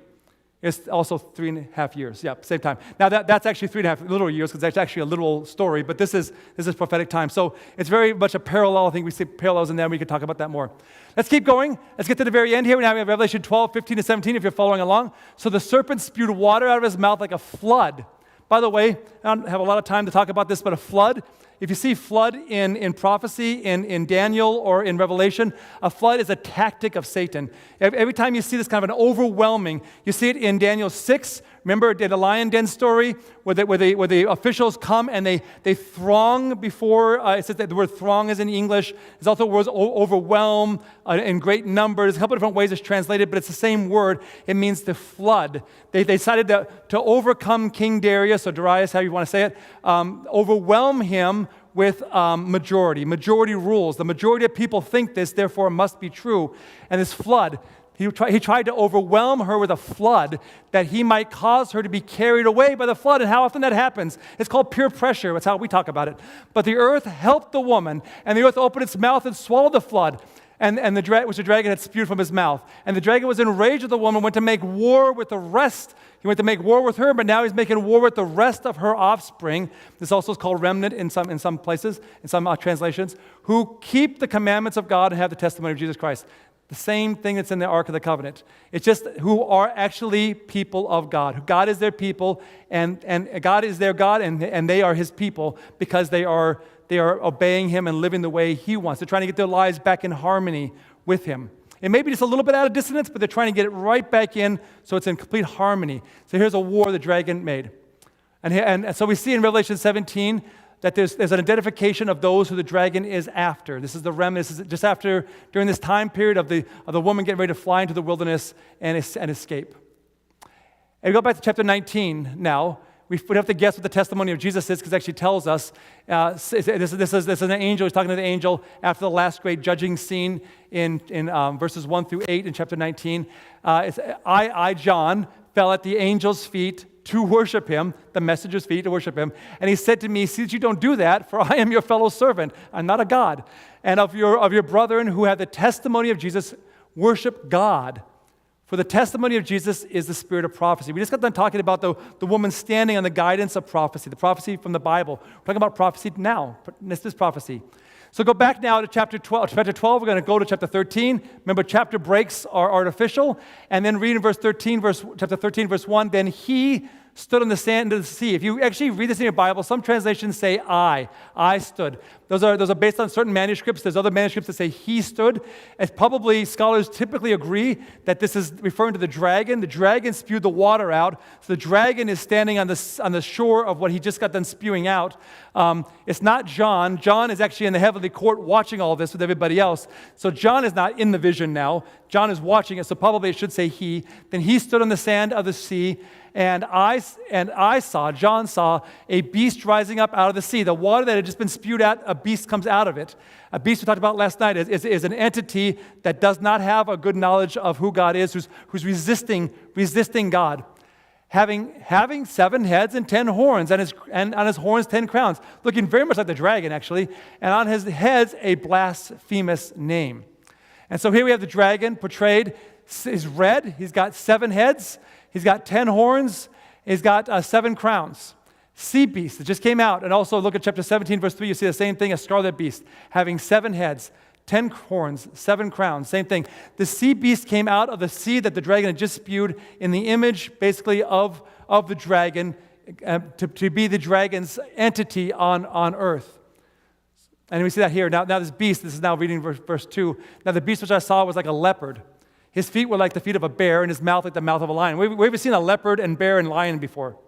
It's also 3.5 years. Yeah, same time. Now that's actually 3.5 literal years because that's actually a literal story, but this is prophetic time. So it's very much a parallel. I think we see parallels in there. We could talk about that more. Let's keep going. Let's get to the very end here. Now we have Revelation 12:15 to 17 if you're following along. So the serpent spewed water out of his mouth like a flood. By the way, I don't have a lot of time to talk about this, but a flood, if you see flood in prophecy, in Daniel or in Revelation, a flood is a tactic of Satan. Every time you see this kind of an overwhelming, you see it in Daniel 6. Remember the lion den story where the officials come and they throng before, it says that the word throng is in English. There's also words overwhelm in great numbers. A couple different ways it's translated, but it's the same word. It means to flood. They decided to overcome King Darius, or Darius, how you want to say it, overwhelm him with majority. Majority rules. The majority of people think this, therefore it must be true. And this flood, he tried to overwhelm her with a flood that he might cause her to be carried away by the flood. And how often that happens? It's called peer pressure. That's how we talk about it. But the earth helped the woman, and the earth opened its mouth and swallowed the flood, and the dragon had spewed from his mouth. And the dragon was enraged with the woman, went to make war with the rest. He went to make war with her, but now he's making war with the rest of her offspring. This also is called remnant in some places, in some translations, who keep the commandments of God and have the testimony of Jesus Christ. The same thing that's in the Ark of the Covenant. It's just who are actually people of God. God is their people, and God is their God, and they are his people because they are obeying him and living the way he wants. They're trying to get their lives back in harmony with him. It may be just a little bit out of dissonance, but they're trying to get it right back in so it's in complete harmony. So here's a war the dragon made. And so we see in Revelation 17 that there's an identification of those who the dragon is after. This is the remnant. This is just after, during this time period of the woman getting ready to fly into the wilderness and escape. And we go back to chapter 19 now. We have to guess what the testimony of Jesus is because it actually tells us. This is an angel. He's talking to the angel after the last great judging scene in verses 1 through 8 in chapter 19. I, John, fell at the angel's feet to worship him, the messenger's feet to worship him. And he said to me, see that you don't do that, for I am your fellow servant. I'm not a God. And of your brethren who have the testimony of Jesus, worship God. For the testimony of Jesus is the spirit of prophecy. We just got done talking about the woman standing on the guidance of prophecy, the prophecy from the Bible. We're talking about prophecy now. This is prophecy. So go back now to chapter 12. Chapter 12, we're going to go to chapter 13. Remember, chapter breaks are artificial. And then read in chapter 13, verse 1, then he stood on the sand of the sea. If you actually read this in your Bible, some translations say I stood. Those are based on certain manuscripts. There's other manuscripts that say he stood. And probably scholars typically agree that this is referring to the dragon. The dragon spewed the water out. So the dragon is standing on the shore of what he just got done spewing out. It's not John. John is actually in the heavenly court watching all this with everybody else. So John is not in the vision now. John is watching it, so probably it should say he. Then he stood on the sand of the sea, and John saw a beast rising up out of the sea. The water that had just been spewed out, a beast comes out of it. A beast we talked about last night is an entity that does not have a good knowledge of who God is, who's resisting God. Having 7 heads and 10 horns, and on his horns 10 crowns, looking very much like the dragon, actually, and on his heads a blasphemous name. And so here we have the dragon portrayed. He's red. He's got 7 heads. He's got 10 horns. He's got 7 crowns. Sea beast that just came out. And also look at chapter 17, verse 3. You see the same thing, a scarlet beast having 7 heads, 10 horns, 7 crowns. Same thing. The sea beast came out of the sea that the dragon had just spewed in the image, basically, of the dragon, to be the dragon's entity on earth. And we see that here. Now this beast, this is now reading verse 2. Now the beast which I saw was like a leopard. His feet were like the feet of a bear, and his mouth like the mouth of a lion. We've ever seen a leopard and bear and lion before.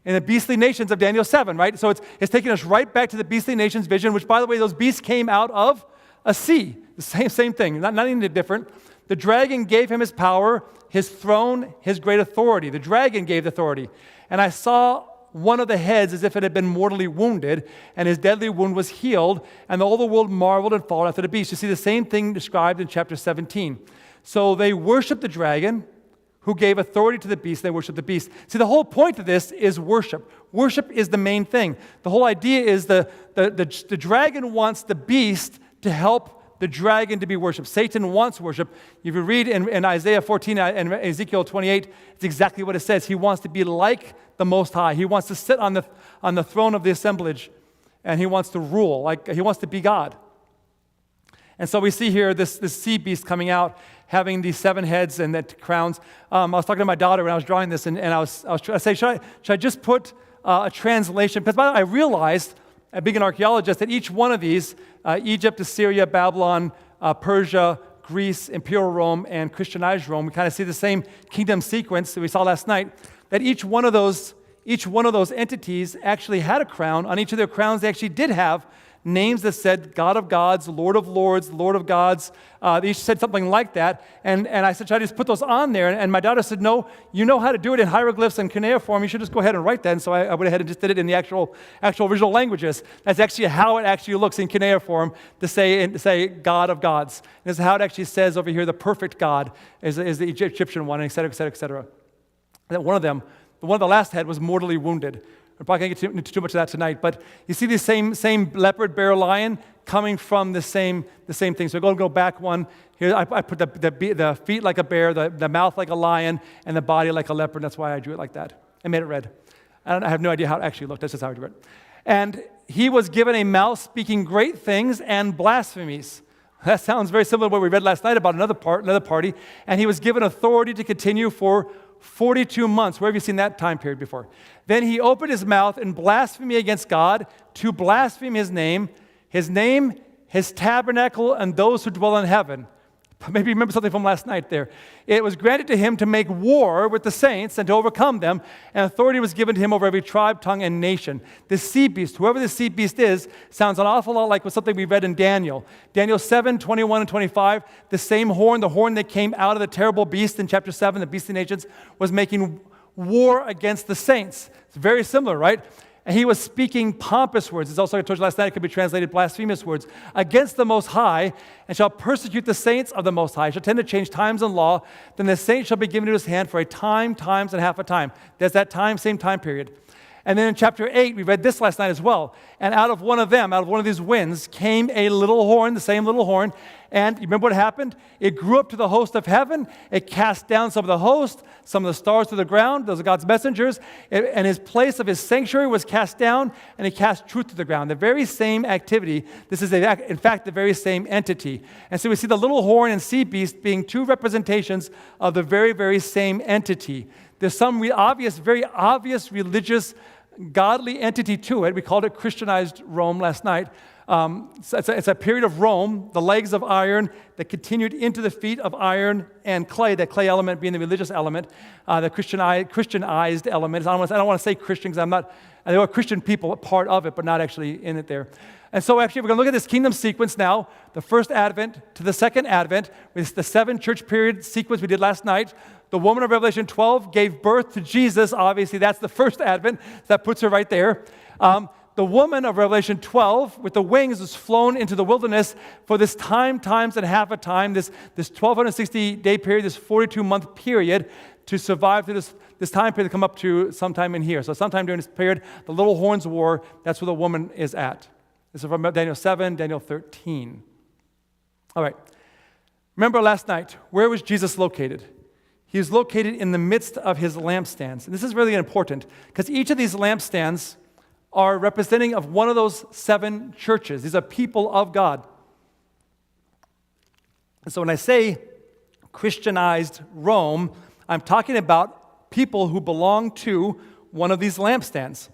In the beastly nations of Daniel 7, right? So it's taking us right back to the beastly nations vision, which, by the way, those beasts came out of a sea. The same thing, not anything different. The dragon gave him his power, his throne, his great authority. The dragon gave the authority. And I saw one of the heads as if it had been mortally wounded, and his deadly wound was healed, and all the world marveled and followed after the beast. You see the same thing described in chapter 17. So they worshiped the dragon, who gave authority to the beast. They worshiped the beast. See, the whole point of this is worship. Worship is the main thing. The whole idea is the dragon wants the beast to help the dragon to be worshipped. Satan wants worship. If you read in Isaiah 14 and Ezekiel 28, it's exactly what it says. He wants to be like the Most High. He wants to sit on the throne of the assemblage, and he wants to rule. Like he wants to be God. And so we see here this sea beast coming out, having these 7 heads and the crowns. I was talking to my daughter when I was drawing this, and I was trying to say, should I just put a translation? Because by the way, I realized, being an archaeologist, that each one of these, Egypt, Assyria, Babylon, Persia, Greece, Imperial Rome, and Christianized Rome, we kind of see the same kingdom sequence that we saw last night, that each one of those entities actually had a crown. On each of their crowns, they actually did have names that said God of gods, Lord of lords, Lord of gods. They each said something like that. And I said, should I just put those on there? And my daughter said, no, you know how to do it in hieroglyphs and cuneiform. You should just go ahead and write that. And so I went ahead and just did it in the actual original languages. That's actually how it actually looks in cuneiform to say God of gods. And this is how it actually says over here, the perfect God is the Egyptian one, et cetera, et cetera, et cetera. And one of them, the one of the last head was mortally wounded. We're probably going to get into too much of that tonight, but you see the same leopard, bear, lion coming from the same thing. So go back one. Here I put the feet like a bear, the mouth like a lion, and the body like a leopard. That's why I drew it like that. I made it red. I have no idea how it actually looked. That's just how I drew it. And he was given a mouth speaking great things and blasphemies. That sounds very similar to what we read last night about another party. And he was given authority to continue for 42 months. Where have you seen that time period before? Then he opened his mouth in blasphemy against God to blaspheme his name, his tabernacle, and those who dwell in heaven. Maybe you remember something from last night there. It was granted to him to make war with the saints and to overcome them, and authority was given to him over every tribe, tongue, and nation. This sea beast, whoever the sea beast is, sounds an awful lot like something we read in Daniel. Daniel 7, 21 and 25, the same horn, the horn that came out of the terrible beast in chapter 7, the beast of the nations, was making war against the saints. It's very similar, right? And he was speaking pompous words. It's also, I told you last night, it could be translated blasphemous words. Against the Most High, and shall persecute the saints of the Most High. Shall tend to change times and law. Then the saint shall be given to his hand for a time, times, and half a time. There's that time, same time period. And then in chapter 8, we read this last night as well. And out of one of these winds, came a little horn, the same little horn. And you remember what happened? It grew up to the host of heaven. It cast down some of the host, some of the stars to the ground. Those are God's messengers. And his place of his sanctuary was cast down, and he cast truth to the ground. The very same activity. This is, in fact, the very same entity. And so we see the little horn and sea beast being two representations of the very, very same entity. There's some very obvious religious godly entity to it. We called it Christianized Rome last night. It's a period of Rome, the legs of iron that continued into the feet of iron and clay, that clay element being the religious element, the Christianized element. I don't want to say Christian because there are Christian people part of it, but not actually in it there. And so actually we're going to look at this kingdom sequence now, the first advent to the second advent, with the 7 church period sequence we did last night. The woman of Revelation 12 gave birth to Jesus. Obviously, that's the first advent. That puts her right there. The woman of Revelation 12 with the wings was flown into the wilderness for this time, times, and half a time, this 1,260-day period, this 42-month period to survive through this time period to come up to sometime in here. So sometime during this period, the little horns war, that's where the woman is at. This is from Daniel 7, Daniel 13. All right. Remember last night, where was Jesus located? He is located in the midst of his lampstands. And this is really important because each of these lampstands are representing of one of those 7 churches. These are people of God. And so when I say Christianized Rome, I'm talking about people who belong to one of these lampstands.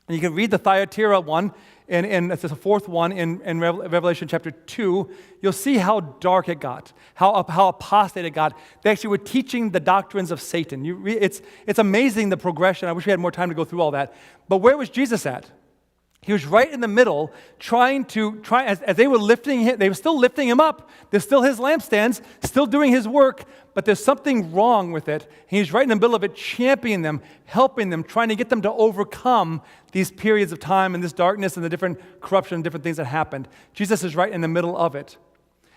And you can read the Thyatira one, and it's the 4th one in Revelation chapter 2. You'll see how dark it got, how apostate it got. They actually were teaching the doctrines of Satan. It's amazing the progression. I wish we had more time to go through all that. But where was Jesus at? He was right in the middle, as they were lifting him, they were still lifting him up. They're still his lampstands, still doing his work, but there's something wrong with it. He's right in the middle of it, championing them, helping them, trying to get them to overcome these periods of time and this darkness and the different corruption and different things that happened. Jesus is right in the middle of it.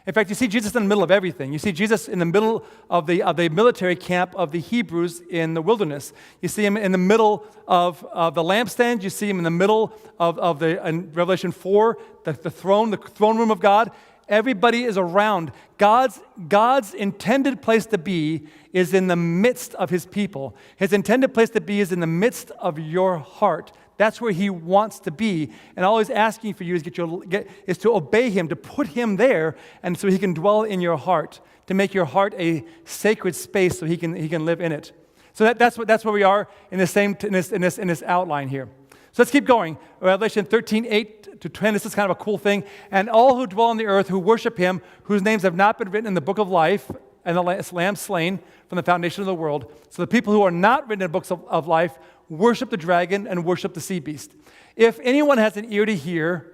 In fact, you see Jesus in the middle of everything. You see Jesus in the middle of the military camp of the Hebrews in the wilderness. You see him in the middle of the lampstand. You see him in the middle of in Revelation 4, the throne room of God. Everybody is around. God's intended place to be is in the midst of his people. His intended place to be is in the midst of your heart. That's where he wants to be. And all he's asking for you is to obey him, to put him there, and so he can dwell in your heart, to make your heart a sacred space so he can live in it. So that's where we are in this outline here. So let's keep going. Revelation 13, 8 to 10, this is kind of a cool thing. And all who dwell on the earth, who worship him, whose names have not been written in the book of life, and the Lamb slain from the foundation of the world. So the people who are not written in books of life worship the dragon and worship the sea beast. If anyone has an ear to hear,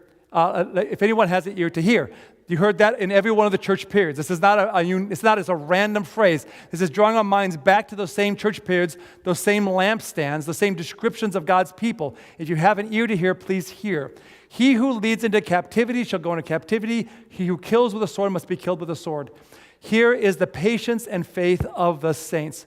you heard that in every one of the church periods. This is not as a random phrase. This is drawing our minds back to those same church periods, those same lampstands, those same descriptions of God's people. If you have an ear to hear, please hear. He who leads into captivity shall go into captivity. He who kills with a sword must be killed with a sword. Here is the patience and faith of the saints.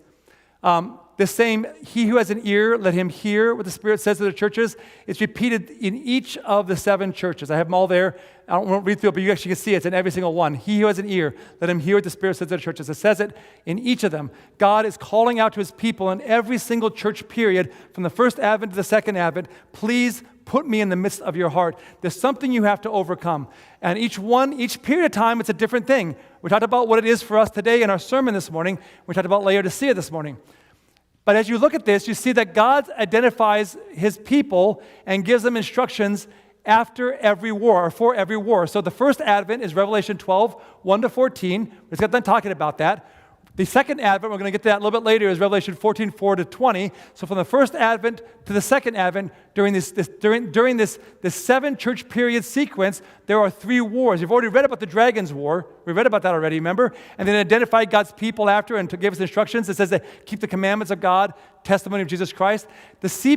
The same, he who has an ear, let him hear what the Spirit says to the churches. It's repeated in each of the 7 churches. I have them all there. I don't want to read through it, but you actually can see it's in every single one. He who has an ear, let him hear what the Spirit says to the churches. It says it in each of them. God is calling out to his people in every single church period, from the first advent to the second advent, please put me in the midst of your heart. There's something you have to overcome. And each period of time, it's a different thing. We talked about what it is for us today in our sermon this morning. We talked about Laodicea this morning. But as you look at this, you see that God identifies his people and gives them instructions after every war, or for every war. So the first advent is Revelation 12, 1 to 14. We just got done talking about that. The second advent, we're going to get to that a little bit later, is Revelation 14, 4 to 20. So from the first advent to the second advent, during this 7 church period sequence, there are 3 wars. You've already read about the Dragon's War. We read about that already, remember? And then identified God's people after and to give us instructions. It says that keep the commandments of God, testimony of Jesus Christ. The sea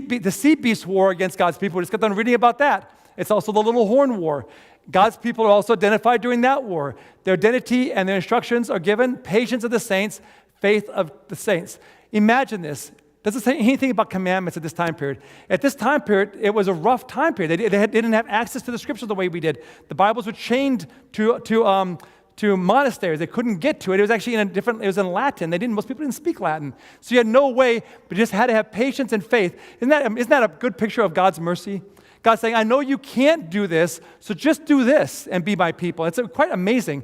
beast war against God's people, we just got done reading about that. It's also the little horn war. God's people are also identified during that war. Their identity and their instructions are given: patience of the saints, faith of the saints. Imagine this. Doesn't say anything about commandments at this time period. At this time period, it was a rough time period. They didn't have access to the scriptures the way we did. The Bibles were chained to monasteries. They couldn't get to it. It was actually it was in Latin. Most people didn't speak Latin. So you had no way, but you just had to have patience and faith. Isn't that a good picture of God's mercy? God's saying, I know you can't do this, so just do this and be my people. It's quite amazing.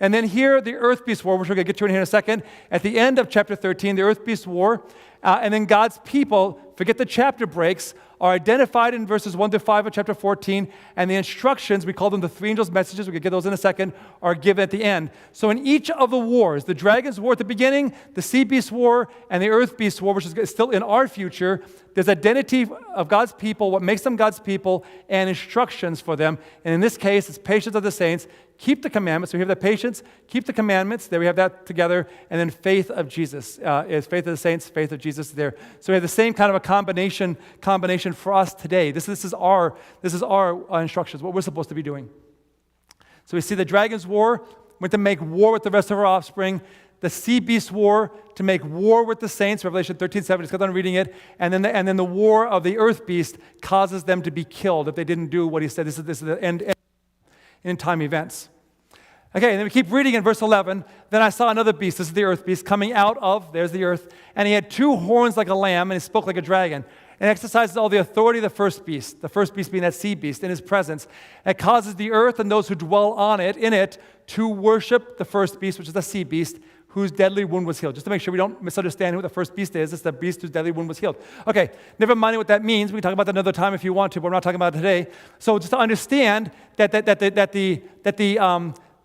And then here, the earth beast war, which we're going to get to in here in a second. At the end of chapter 13, the earth beast war, and then God's people, forget the chapter breaks, are identified in verses 1 to 5 of chapter 14, and the instructions, we call them the 3 angels' messages, we can get those in a second, are given at the end. So in each of the wars, the dragon's war at the beginning, the sea beast war, and the earth beast war, which is still in our future, there's identity of God's people, what makes them God's people, and instructions for them. And in this case, it's patience of the saints. Keep the commandments. So we have the patience, keep the commandments. There we have that together. And then faith of Jesus is faith of the saints, faith of Jesus there. So we have the same kind of a combination for us today. This is our instructions, what we're supposed to be doing. So we see the dragon's war, went to make war with the rest of our offspring. The sea beast war, to make war with the saints, Revelation 13:7, just got done reading it. And then the war of the earth beast causes them to be killed if they didn't do what he said. This is the end time events. Okay, and then we keep reading in verse 11. Then I saw another beast, this is the earth beast, coming out of, there's the earth, and he had 2 horns like a lamb, and he spoke like a dragon, and exercises all the authority of the first beast being that sea beast in his presence. It causes the earth and those who dwell in it, to worship the first beast, which is the sea beast, whose deadly wound was healed. Just to make sure we don't misunderstand who the first beast is, it's the beast whose deadly wound was healed. Okay, never mind what that means. We can talk about that another time if you want to, but we're not talking about it today. So just to understand that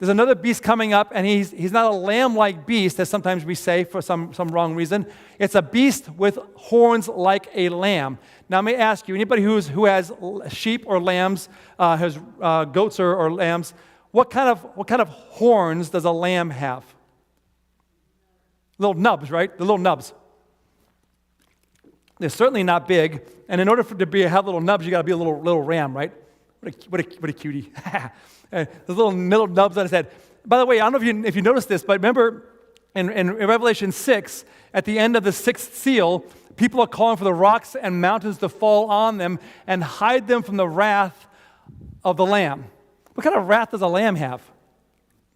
there's another beast coming up, and he's not a lamb-like beast, as sometimes we say for some wrong reason. It's a beast with horns like a lamb. Now, let me ask you, anybody who has sheep or lambs, has goats or lambs, what kind of horns does a lamb have? Little nubs, right? The little nubs. They're certainly not big, and in order to have little nubs, you got to be a little ram, right? What a cutie. There's little nubs on his head. By the way, I don't know if you noticed this, but remember in Revelation 6, at the end of the 6th seal, people are calling for the rocks and mountains to fall on them and hide them from the wrath of the Lamb. What kind of wrath does a lamb have?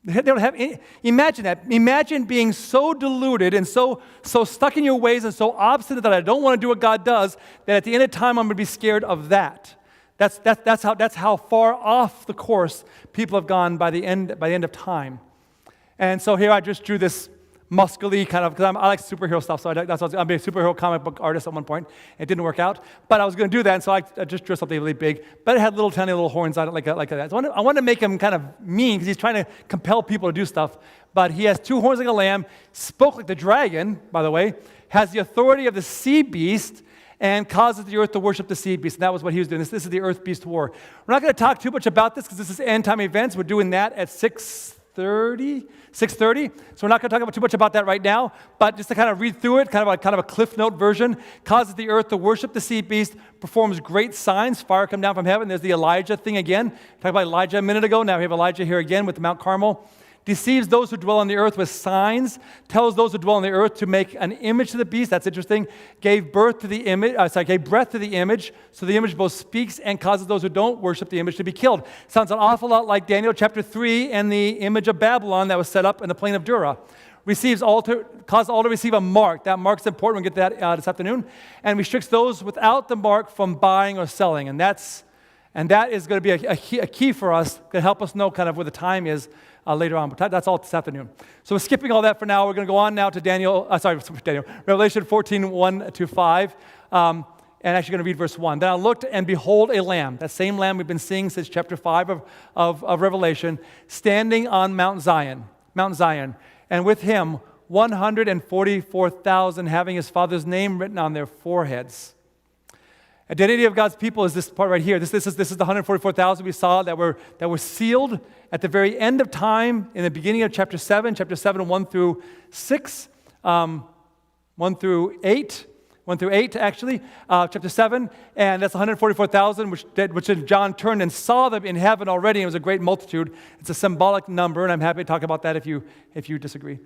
They don't have any. Imagine that. Imagine being so deluded and so stuck in your ways and so obstinate that I don't want to do what God does, that at the end of time I'm going to be scared of that. That's how far off the course people have gone by the end of time. And so here I just drew this muscly kind of, because I like superhero stuff, so I'm a superhero comic book artist at one point. It didn't work out, but I was going to do that, and so I just drew something really big, but it had tiny little horns on it like that. So I wanted to make him kind of mean, because he's trying to compel people to do stuff, but he has 2 horns like a lamb, spoke like the dragon, by the way, has the authority of the sea beast, and causes the earth to worship the sea beast. And that was what he was doing. This is the earth beast war. We're not going to talk too much about this because this is end time events. We're doing that at 6:30. So we're not going to talk too much about that right now. But just to kind of read through it, kind of a Cliff Note version, causes the earth to worship the sea beast, performs great signs, fire come down from heaven. There's the Elijah thing again. Talked about Elijah a minute ago. Now we have Elijah here again with Mount Carmel. Deceives those who dwell on the earth with signs, tells those who dwell on the earth to make an image to the beast. That's interesting. Gave breath to the image, so the image both speaks and causes those who don't worship the image to be killed. Sounds an awful lot like Daniel chapter 3 and the image of Babylon that was set up in the plain of Dura. cause all to receive a mark. That mark's important. We'll get to that this afternoon. And restricts those without the mark from buying or selling. And that is going to be a key for us to help us know kind of where the time is later on. But that's all this afternoon. So we're skipping all that for now. We're going to go on now to Revelation 14, 1 to 5. And actually going to read verse 1. Then I looked, and behold, a lamb, that same lamb we've been seeing since chapter 5 of Revelation, standing on Mount Zion, and with him 144,000 having his Father's name written on their foreheads. Identity of God's people is this part right here. This is the 144,000 we saw that were sealed at the very end of time in the beginning of chapter 7, 1 through 6, 1 through 8. 1 through 8, actually, chapter 7, and that's 144,000, which John turned and saw them in heaven already, and it was a great multitude. It's a symbolic number, and I'm happy to talk about that if you disagree.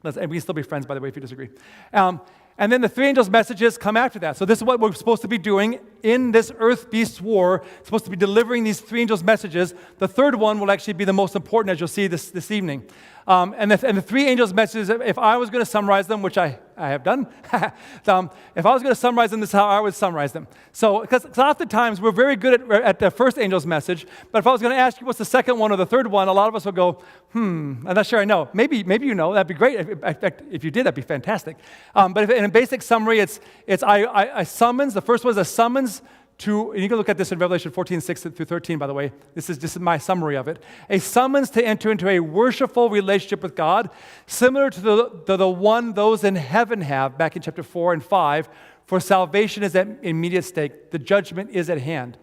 And we can still be friends, by the way, if you disagree. And then the three angels' messages come after that. So this is what we're supposed to be doing in this earth-beast war. It's supposed to be delivering these three angels' messages. The third one will actually be the most important, as you'll see this evening. And the three angels' messages, if I was going to summarize them, which I have done, if I was going to summarize them, this is how I would summarize them. So, because oftentimes we're very good at the first angel's message, but if I was going to ask you what's the second one or the third one, a lot of us would go, I'm not sure I know. Maybe you know. That'd be great. In fact, if you did, that'd be fantastic. But in a basic summary, it's a summons. The first one is a summons to, and you can look at this in Revelation 14, 6 through 13, by the way. This is my summary of it. A summons to enter into a worshipful relationship with God, similar to the one those in heaven have, back in chapter 4 and 5, for salvation is at immediate stake. The judgment is at hand.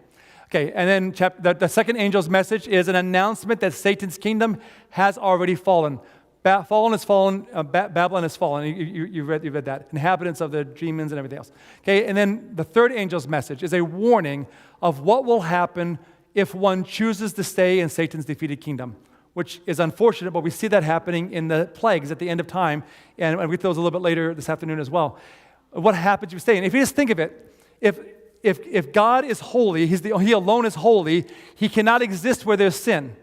Okay, and then the second angel's message is an announcement that Satan's kingdom has already fallen. Babylon has fallen. You read that. Inhabitants of the demons and everything else. Okay, and then the third angel's message is a warning of what will happen if one chooses to stay in Satan's defeated kingdom, which is unfortunate, but we see that happening in the plagues at the end of time, and we read those a little bit later this afternoon as well. What happens if you stay? And if you just think of it, if God is holy, He alone is holy, He cannot exist where there's sin.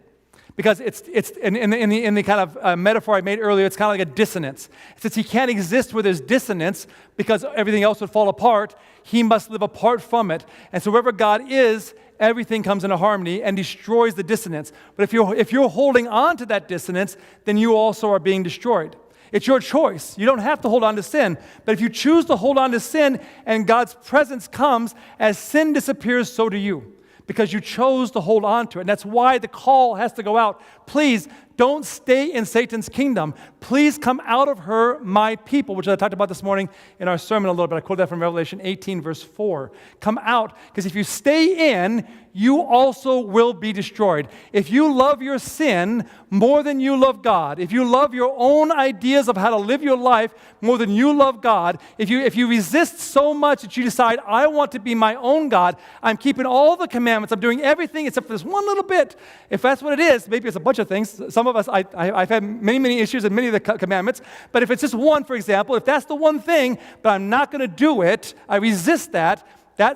Because it's in the kind of metaphor I made earlier, it's kind of like a dissonance. Since He can't exist where there's dissonance because everything else would fall apart, He must live apart from it. And so wherever God is, everything comes into harmony and destroys the dissonance. But if you're holding on to that dissonance, then you also are being destroyed. It's your choice. You don't have to hold on to sin. But if you choose to hold on to sin and God's presence comes, as sin disappears, so do you. Because you chose to hold on to it. And that's why the call has to go out. Please don't stay in Satan's kingdom. Please come out of her, my people, which I talked about this morning in our sermon a little bit. I quoted that from Revelation 18, verse 4. Come out, because if you stay in, you also will be destroyed. If you love your sin more than you love God, if you love your own ideas of how to live your life more than you love God, if you resist so much that you decide, I want to be my own God, I'm keeping all the commandments, I'm doing everything except for this one little bit. If that's what it is, maybe it's a bunch of things. Some of us, I've had many issues in many of the commandments, but if it's just one, for example, if that's the one thing, but I'm not going to do it, I resist that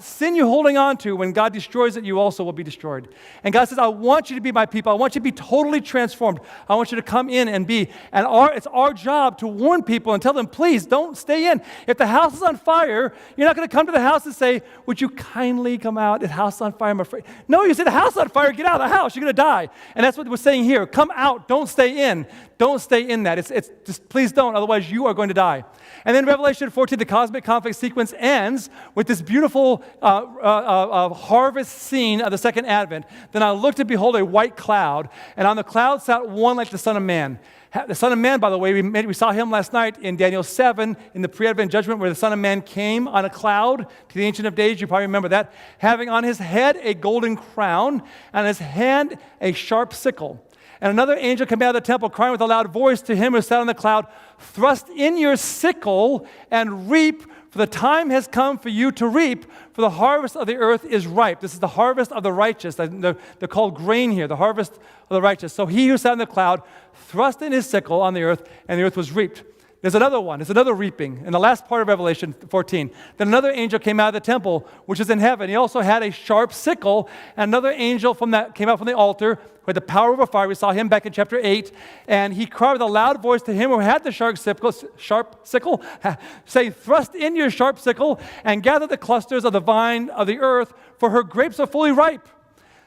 sin you're holding on to, when God destroys it, you also will be destroyed. And God says, I want you to be my people. I want you to be totally transformed. I want you to come in and be. And it's our job to warn people and tell them, please don't stay in. If the house is on fire, you're not going to come to the house and say, would you kindly come out? The house is on fire, I'm afraid. No, you say, the house is on fire, get out of the house. You're going to die. And that's what we're saying here. Come out. Don't stay in. Don't stay in that. It's just, please don't. Otherwise, you are going to die. And then Revelation 14, the cosmic conflict sequence ends with this beautiful harvest scene of the second advent. Then I looked and behold a white cloud, and on the cloud sat one like the Son of Man. The Son of Man, by the way, we saw him last night in Daniel 7 in the pre-advent judgment, where the Son of Man came on a cloud to the Ancient of Days. You probably remember that. Having on his head a golden crown, and on his hand a sharp sickle. And another angel came out of the temple, crying with a loud voice to him who sat on the cloud, thrust in your sickle and reap, for the time has come for you to reap, for the harvest of the earth is ripe. This is the harvest of the righteous. They're called grain here, the harvest of the righteous. So he who sat on the cloud thrust in his sickle on the earth, and the earth was reaped. There's another one. There's another reaping in the last part of Revelation 14. Then another angel came out of the temple, which is in heaven. He also had a sharp sickle, and another angel came out from the altar with the power of a fire. We saw him back in chapter 8. And he cried with a loud voice to him who had the sharp sickle, saying, "Thrust in your sharp sickle and gather the clusters of the vine of the earth, for her grapes are fully ripe."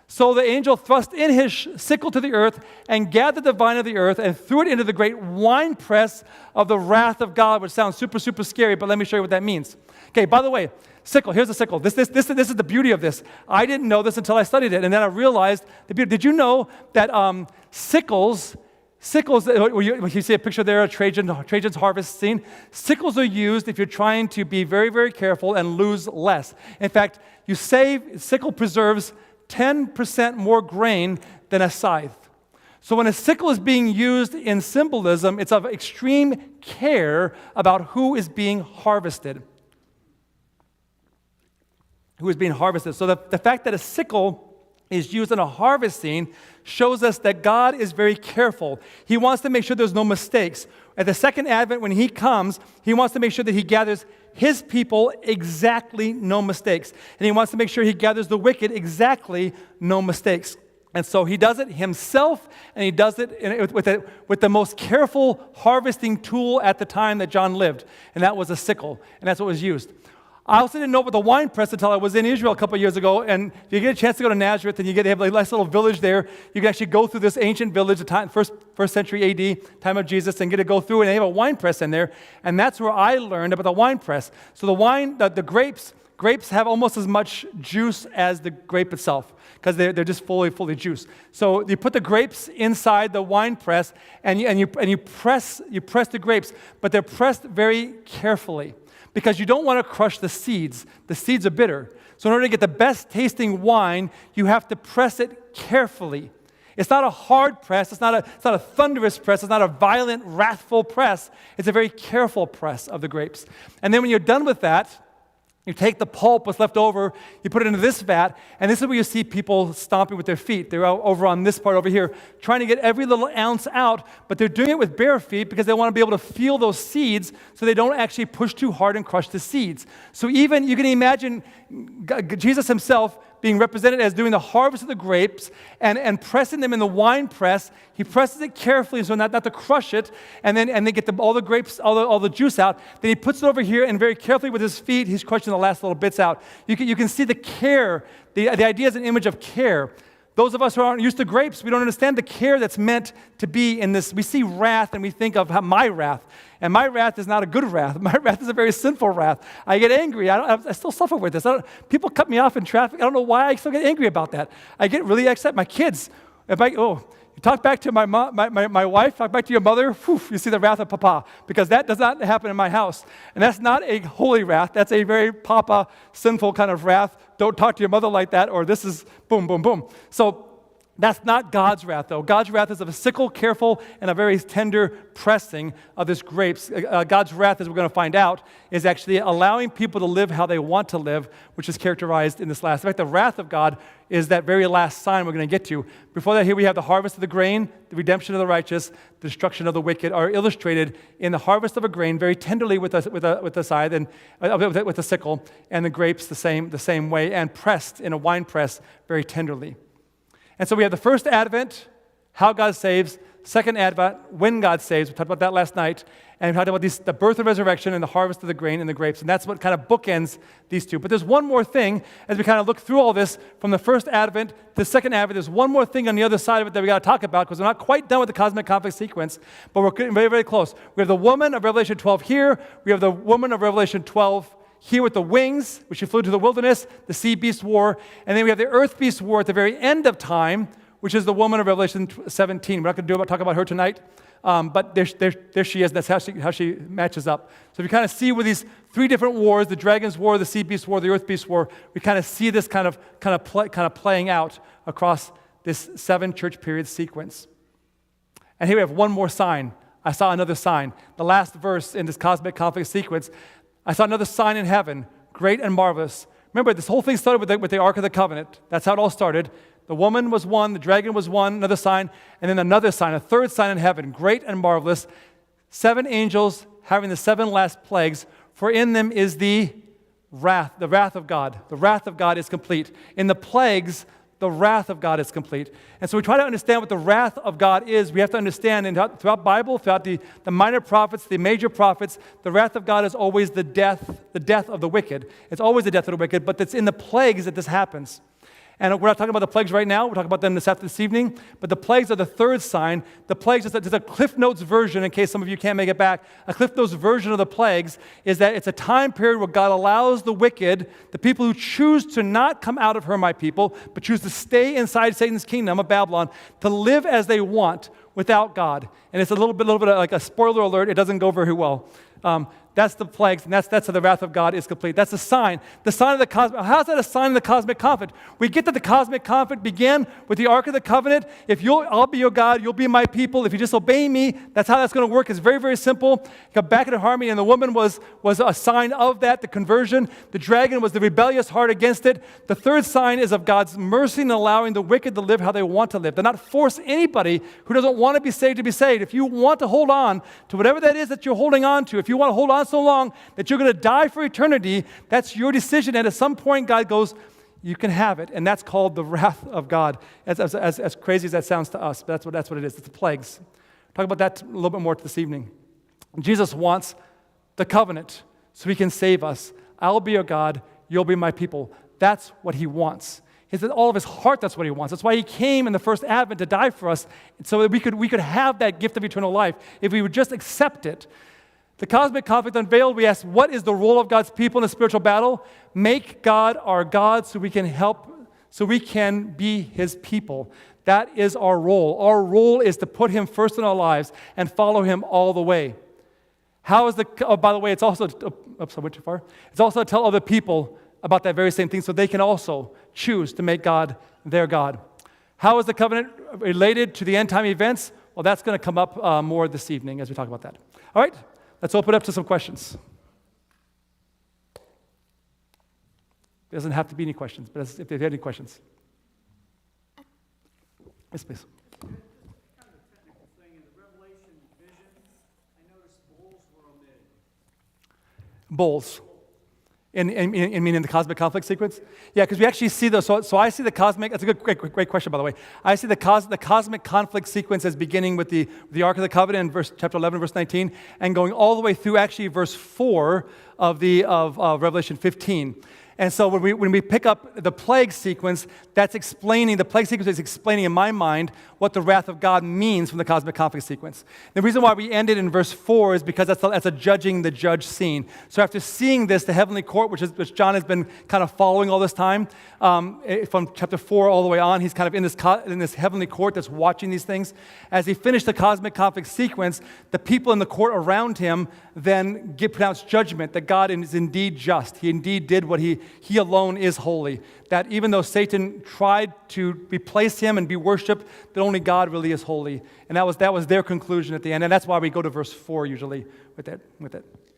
So the angel thrust in his sickle to the earth and gathered the vine of the earth and threw it into the great winepress of the wrath of God, which sounds super, super scary, but let me show you what that means. Okay, by the way, sickle, here's a sickle. This is the beauty of this. I didn't know this until I studied it, and then I realized the beauty. Did you know that sickles, you see a picture there of Trajan's harvest scene? Sickles are used if you're trying to be very, very careful and lose less. In fact, sickle preserves 10% more grain than a scythe. So when a sickle is being used in symbolism, it's of extreme care about who is being harvested. Who is being harvested. So the fact that a sickle is used in a harvest scene shows us that God is very careful. He wants to make sure there's no mistakes. At the second advent, when he comes, he wants to make sure that he gathers his people exactly, no mistakes. And he wants to make sure he gathers the wicked exactly, no mistakes. And so he does it himself, and he does it with the most careful harvesting tool at the time that John lived, and that was a sickle, and that's what was used. I also didn't know about the wine press until I was in Israel a couple of years ago, and if you get a chance to go to Nazareth, and they have a nice little village there. You can actually go through this ancient village, first century AD, time of Jesus, and get to go through, and they have a wine press in there, and that's where I learned about the wine press. So the grapes have almost as much juice as the grape itself, because they're just fully juice. So you put the grapes inside the wine press, and you press the grapes, but they're pressed very carefully, because you don't want to crush the seeds. The seeds are bitter. So in order to get the best tasting wine, you have to press it carefully. It's not a hard press. It's not a thunderous press. It's not a violent, wrathful press. It's a very careful press of the grapes. And then when you're done with that, you take the pulp, what's left over, you put it into this vat, and this is where you see people stomping with their feet. They're over on this part over here, trying to get every little ounce out, but they're doing it with bare feet because they want to be able to feel those seeds so they don't actually push too hard and crush the seeds. So even, you can imagine Jesus himself being represented as doing the harvest of the grapes and pressing them in the wine press. He presses it carefully so not to crush it, and they get all the grapes, all the juice out. Then he puts it over here, and very carefully with his feet, he's crushing the last little bits out. You can see the care. The idea is an image of care. Those of us who aren't used to grapes, we don't understand the care that's meant to be in this. We see wrath and we think of my wrath. And my wrath is not a good wrath. My wrath is a very sinful wrath. I get angry. I still suffer with this. People cut me off in traffic. I don't know why I still get angry about that. I get really upset. My kids, you talk back to my mom, my wife, talk back to your mother, whew, you see the wrath of Papa. Because that does not happen in my house. And that's not a holy wrath. That's a very Papa, sinful kind of wrath. Don't talk to your mother like that, or this is boom, boom, boom. So that's not God's wrath, though. God's wrath is of a sickle, careful, and a very tender pressing of this grapes. God's wrath, as we're going to find out, is actually allowing people to live how they want to live, which is characterized in this last. In fact, the wrath of God is that very last sign we're going to get to. Before that, here we have the harvest of the grain, the redemption of the righteous, the destruction of the wicked, are illustrated in the harvest of a grain very tenderly with a scythe and with a sickle, and the grapes the same way, and pressed in a wine press very tenderly. And so we have the first advent, how God saves. Second advent, when God saves. We talked about that last night. And we talked about the birth and resurrection and the harvest of the grain and the grapes. And that's what kind of bookends these two. But there's one more thing as we kind of look through all this from the first advent to the second advent. There's one more thing on the other side of it that we got to talk about, because we're not quite done with the cosmic conflict sequence, but we're getting very, very close. We have the woman of Revelation 12 here. We have the woman of Revelation 12 here with the wings, which she flew to the wilderness, the sea beast war, and then we have the earth beast war at the very end of time, which is the woman of Revelation 17. We're not going to talk about her tonight, but there she is. That's how she matches up. So if you kind of see with these three different wars, the dragon's war, the sea beast war, the earth beast war, we kind of see this kind of playing out across this 7 church period sequence. And here we have one more sign. I saw another sign. The last verse in this cosmic conflict sequence. I saw another sign in heaven, great and marvelous. Remember, this whole thing started with the Ark of the Covenant. That's how it all started. The woman was one, the dragon was one, another sign, and then another sign, a third sign in heaven, great and marvelous, 7 angels having the 7 last plagues, for in them is the wrath of God. The wrath of God is complete. In the plagues, the wrath of God is complete. And so we try to understand what the wrath of God is. We have to understand, and throughout Bible, throughout the minor prophets, the major prophets, the wrath of God is always the death of the wicked. It's always the death of the wicked, but it's in the plagues that this happens. And we're not talking about the plagues right now. We're talking about them this evening. But the plagues are the third sign. The plagues is a Cliff Notes version, in case some of you can't make it back. A Cliff Notes version of the plagues is that it's a time period where God allows the wicked, the people who choose to not come out of her, my people, but choose to stay inside Satan's kingdom of Babylon, to live as they want without God. And it's a little bit like a spoiler alert. It doesn't go very well. That's the plagues, and that's how the wrath of God is complete. That's a sign. The sign of the cosmic. How's that a sign of the cosmic conflict? We get that the cosmic conflict began with the Ark of the Covenant. I'll be your God, you'll be my people. If you just obey me, that's how that's going to work. It's very, very simple. Come back into harmony, and the woman was a sign of that, the conversion. The dragon was the rebellious heart against it. The third sign is of God's mercy in allowing the wicked to live how they want to live. They're not force anybody who doesn't want to be saved to be saved. If you want to hold on to whatever that is that you're holding on to, if you want to hold on so long that you're going to die for eternity, that's your decision. And at some point, God goes, you can have it. And that's called the wrath of God. As crazy as that sounds to us, but that's what it is. It's the plagues. Talk about that a little bit more this evening. Jesus wants the covenant so he can save us. I'll be your God, you'll be my people. That's what he wants. He said all of his heart, that's what he wants. That's why he came in the first advent to die for us, so that we could have that gift of eternal life if we would just accept it. The cosmic conflict unveiled, we ask, what is the role of God's people in the spiritual battle? Make God our God so we can be his people. That is our role. Our role is to put him first in our lives and follow him all the way. By the way, it's also, I went too far. It's also to tell other people about that very same thing so they can also choose to make God their God. How is the covenant related to the end time events? Well, that's going to come up more this evening as we talk about that. All right? Let's open up to some questions. There doesn't have to be any questions, but if you have any questions. Yes, please. Kind of a technical thing. In the Revelation vision, I noticed bowls were omitted. Bowls. In the cosmic conflict sequence? Yeah, because we actually see those. So I see the cosmic, that's a great question, by the way. I see the cosmic conflict sequence as beginning with the Ark of the Covenant in chapter 11, verse 19, and going all the way through actually verse 4 of Revelation 15. And so when we pick up the plague sequence, the plague sequence is explaining in my mind what the wrath of God means from the cosmic conflict sequence. The reason why we ended in verse 4 is because that's a judging the judge scene. So after seeing this, the heavenly court, which John has been kind of following all this time, from chapter 4 all the way on, he's kind of in this heavenly court that's watching these things. As he finished the cosmic conflict sequence, the people in the court around him then pronounce judgment that God is indeed just. He indeed did what he alone is holy. That even though Satan tried to replace him and be worshipped, that only God really is holy. And that was their conclusion at the end. And that's why we go to verse 4 usually with it.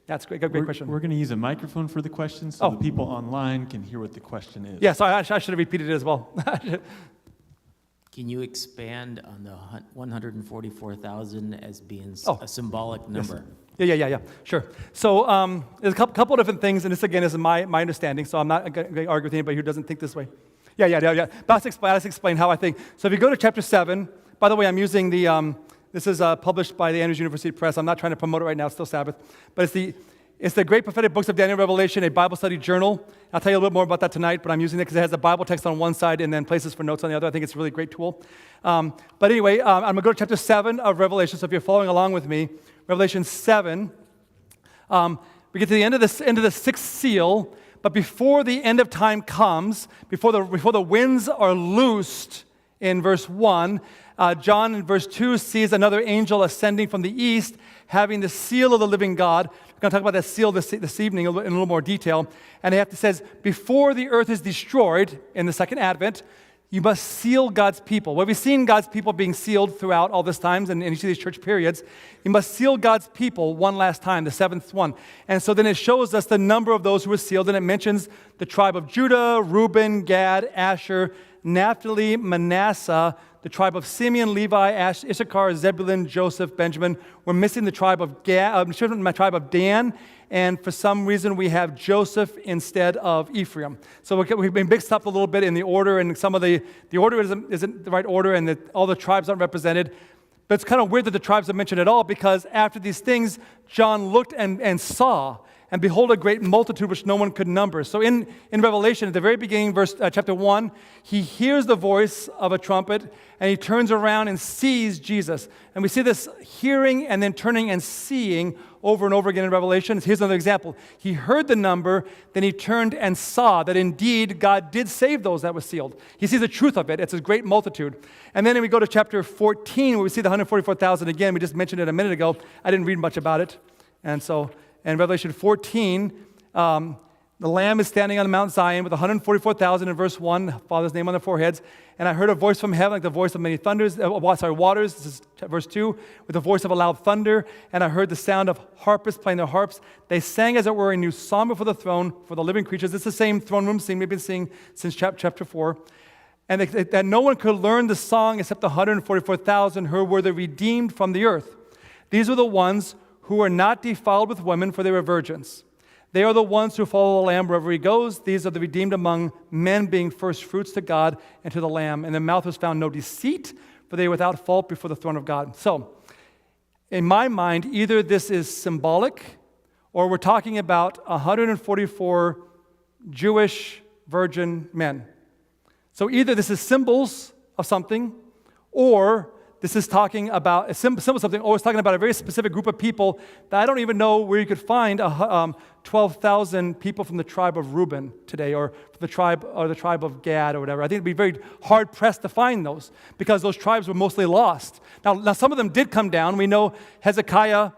That's great. Great question. We're going to use a microphone for the question so the people online can hear what the question is. Yeah, so I should have repeated it as well. Can you expand on the 144,000 as being a symbolic number? Yes. Yeah. Sure. So there's a couple of different things, and this again is my understanding, so I'm not going to argue with anybody who doesn't think this way. Yeah. But let's explain how I think. So if you go to chapter 7, by the way, I'm using this is published by the Andrews University Press. I'm not trying to promote it right now, it's still Sabbath. But it's the Great Prophetic Books of Daniel and Revelation, a Bible study journal. I'll tell you a little bit more about that tonight, but I'm using it because it has a Bible text on one side and then places for notes on the other. I think it's a really great tool. But anyway, I'm going to go to chapter 7 of Revelation, so if you're following along with me, Revelation 7, we get to the end of the sixth seal, but before the end of time comes, before the winds are loosed in verse 1, John in verse 2 sees another angel ascending from the east, having the seal of the living God. We're going to talk about that seal this evening in a little more detail. And it says, before the earth is destroyed in the second advent, you must seal God's people. Well, we've seen God's people being sealed throughout all this times and in each of these church periods. You must seal God's people one last time, the seventh one. And so then it shows us the number of those who were sealed, and it mentions the tribe of Judah, Reuben, Gad, Asher, Naphtali, Manasseh, the tribe of Simeon, Levi, Issachar, Zebulun, Joseph, Benjamin. We're missing the tribe of tribe of Dan, and for some reason we have Joseph instead of Ephraim. So we've been mixed up a little bit in the order, and some of the order isn't the right order, and all the tribes aren't represented. But it's kind of weird that the tribes are mentioned at all, because after these things, John looked and saw, and behold, a great multitude which no one could number. So in Revelation, at the very beginning, chapter 1, he hears the voice of a trumpet, and he turns around and sees Jesus. And we see this hearing and then turning and seeing over and over again in Revelation. Here's another example. He heard the number, then he turned and saw that indeed God did save those that were sealed. He sees the truth of it. It's a great multitude. And then we go to chapter 14, where we see the 144,000 again. We just mentioned it a minute ago. I didn't read much about it. And so in Revelation 14, the Lamb is standing on Mount Zion with 144,000 in verse 1, Father's name on their foreheads. And I heard a voice from heaven like the voice of many waters. This is verse 2, with the voice of a loud thunder. And I heard the sound of harpists playing their harps. They sang, as it were, a new song before the throne for the living creatures. It's the same throne room scene we've been seeing since chapter 4. And that no one could learn the song except the 144,000 who were the redeemed from the earth. These are the ones who were not defiled with women, for they were virgins. They are the ones who follow the Lamb wherever he goes. These are the redeemed among men, being first fruits to God and to the Lamb. In their mouth was found no deceit, for they were without fault before the throne of God. So, in my mind, either this is symbolic, or we're talking about 144 Jewish virgin men. So either this is symbols of something, or this is talking about a symbol of something, or it's talking about a very specific group of people that I don't even know where you could find 12,000 people from the tribe of Reuben today, or the tribe of Gad, or whatever. I think it'd be very hard pressed to find those, because those tribes were mostly lost. Now some of them did come down. We know Hezekiah,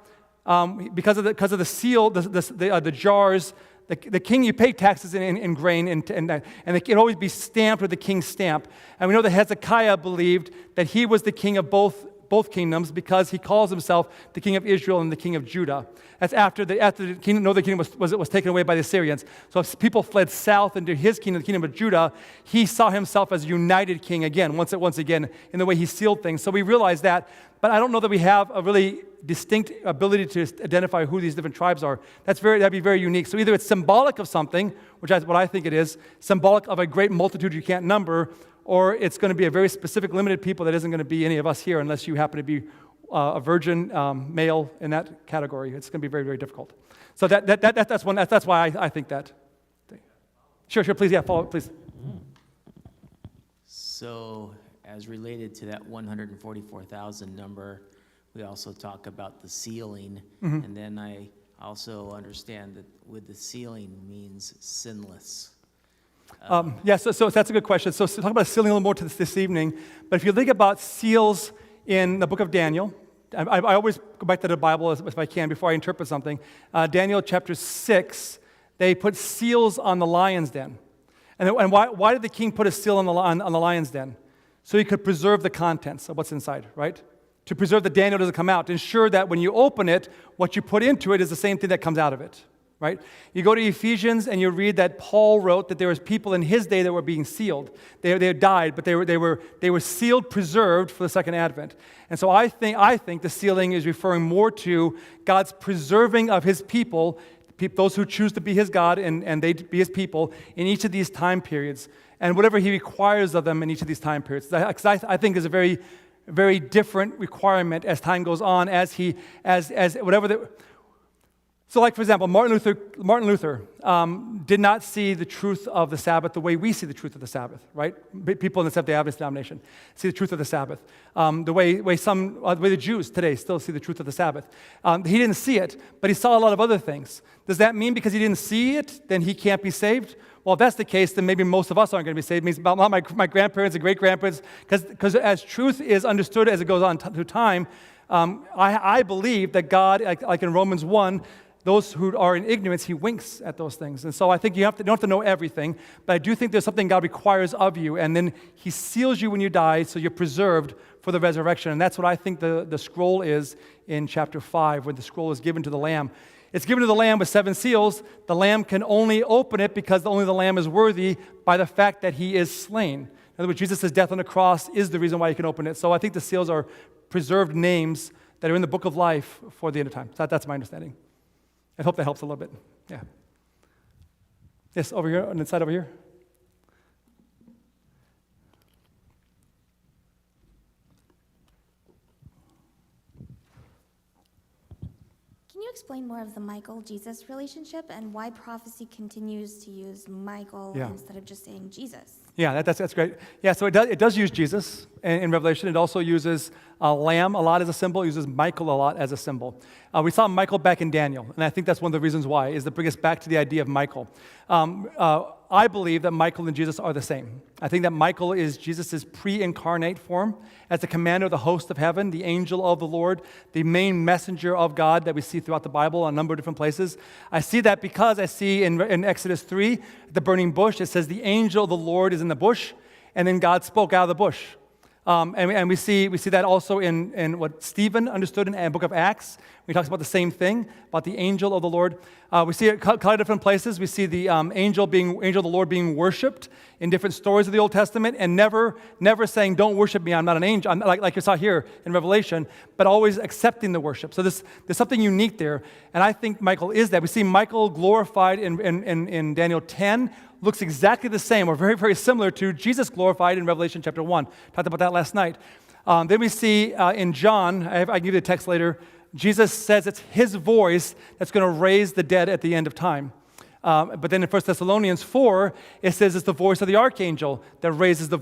because of the seal, the jars. The king, you pay taxes in grain, and it can always be stamped with the king's stamp. And we know that Hezekiah believed that he was the king of both kingdoms, because he calls himself the king of Israel and the king of Judah. That's after the northern kingdom was taken away by the Assyrians. So if people fled south into his kingdom, the kingdom of Judah, he saw himself as a united king again, once again, in the way he sealed things. So we realize that, but I don't know that we have a really distinct ability to identify who these different tribes are. That'd be very unique. So either it's symbolic of something, which is what I think it is, symbolic of a great multitude you can't number, or it's going to be a very specific, limited people that isn't going to be any of us here, unless you happen to be a virgin male in that category. It's going to be very, very difficult. So that's why I think that. Sure, please, follow up, please. So, as related to that 144,000 number, we also talk about the sealing, and then I also understand that with the sealing means sinless. So that's a good question. So talk about sealing a little more to this evening. But if you think about seals in the book of Daniel, I always go back to the Bible if I can before I interpret something. Daniel chapter 6, they put seals on the lion's den. And why did the king put a seal on the lion's den? So he could preserve the contents of what's inside, right? To preserve that Daniel doesn't come out. To ensure that when you open it, what you put into it is the same thing that comes out of it, right? You go to Ephesians and you read that Paul wrote that there was people in his day that were being sealed. They died, but they were sealed, preserved for the second advent. And so I think the sealing is referring more to God's preserving of his people, those who choose to be his God and they be his people in each of these time periods, and whatever he requires of them in each of these time periods. Because I think is a very, very different requirement as time goes on, So like, for example, Martin Luther did not see the truth of the Sabbath the way we see the truth of the Sabbath, right? People in the Seventh-day Adventist denomination see the truth of the Sabbath. The way the Jews today still see the truth of the Sabbath. He didn't see it, but he saw a lot of other things. Does that mean because he didn't see it, then he can't be saved? Well, if that's the case, then maybe most of us aren't going to be saved. It means about my grandparents and great-grandparents, because as truth is understood as it goes on through time, I believe that God, like in Romans 1, those who are in ignorance, he winks at those things. And so I think you don't have to know everything, but I do think there's something God requires of you, and then he seals you when you die, so you're preserved for the resurrection. And that's what I think the scroll is in chapter 5, where the scroll is given to the Lamb. It's given to the Lamb with 7 seals. The Lamb can only open it because only the Lamb is worthy by the fact that he is slain. In other words, Jesus' death on the cross is the reason why you can open it. So I think the seals are preserved names that are in the book of life for the end of time. So that's my understanding. I hope that helps a little bit. Yeah. Yes, over here, on the side over here. Can you explain more of the Michael-Jesus relationship and why prophecy continues to use Michael instead of just saying Jesus? Yeah, that's great. Yeah, so it does use Jesus in Revelation. It also uses lamb a lot as a symbol. It uses Michael a lot as a symbol. We saw Michael back in Daniel, and I think that's one of the reasons why, is to bring us back to the idea of Michael. I believe that Michael and Jesus are the same. I think that Michael is Jesus' pre-incarnate form as the commander of the host of heaven, the angel of the Lord, the main messenger of God that we see throughout the Bible in a number of different places. I see that because I see in Exodus 3, the burning bush, it says the angel of the Lord is in the bush, and then God spoke out of the bush. And we see that also in what Stephen understood in the book of Acts. He talks about the same thing, about the angel of the Lord. We see it a couple of different places. We see the angel of the Lord being worshipped in different stories of the Old Testament, and never saying, "Don't worship me, I'm not an angel," like you saw here in Revelation, but always accepting the worship. So there's something unique there, and I think Michael is that. We see Michael glorified in Daniel 10, looks exactly the same or very, very similar to Jesus glorified in Revelation chapter 1. Talked about that last night. Then we see in John, I can give you the text later, Jesus says it's his voice that's going to raise the dead at the end of time. But then in 1 Thessalonians 4, it says it's the voice of the archangel that raises the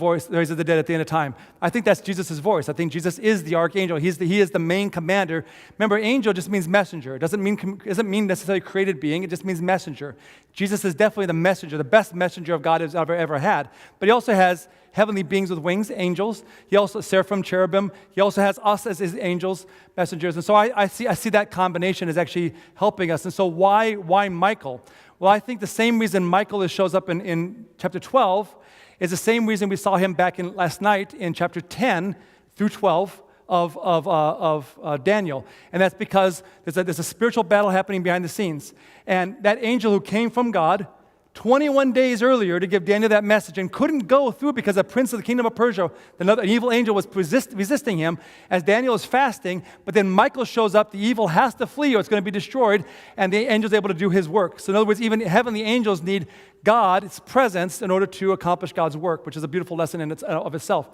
dead at the end of time. I think that's Jesus' voice. I think Jesus is the archangel. He is the main commander. Remember, angel just means messenger. It doesn't mean necessarily created being. It just means messenger. Jesus is definitely the messenger, the best messenger of God has ever had. But he also has heavenly beings with wings, angels. He also, seraphim, cherubim. He also has us as his angels, messengers. And so I see that combination is actually helping us. And so why Michael? Well, I think the same reason Michael shows up in chapter 12 is the same reason we saw him back in last night in chapter 10 through 12 of Daniel. And that's because there's a spiritual battle happening behind the scenes. And that angel who came from God 21 days earlier to give Daniel that message and couldn't go through because the prince of the kingdom of Persia, an evil angel, was resisting him as Daniel is fasting. But then Michael shows up, the evil has to flee or it's going to be destroyed, and the angel's able to do his work. So in other words, even heavenly angels need God's presence in order to accomplish God's work, which is a beautiful lesson of itself.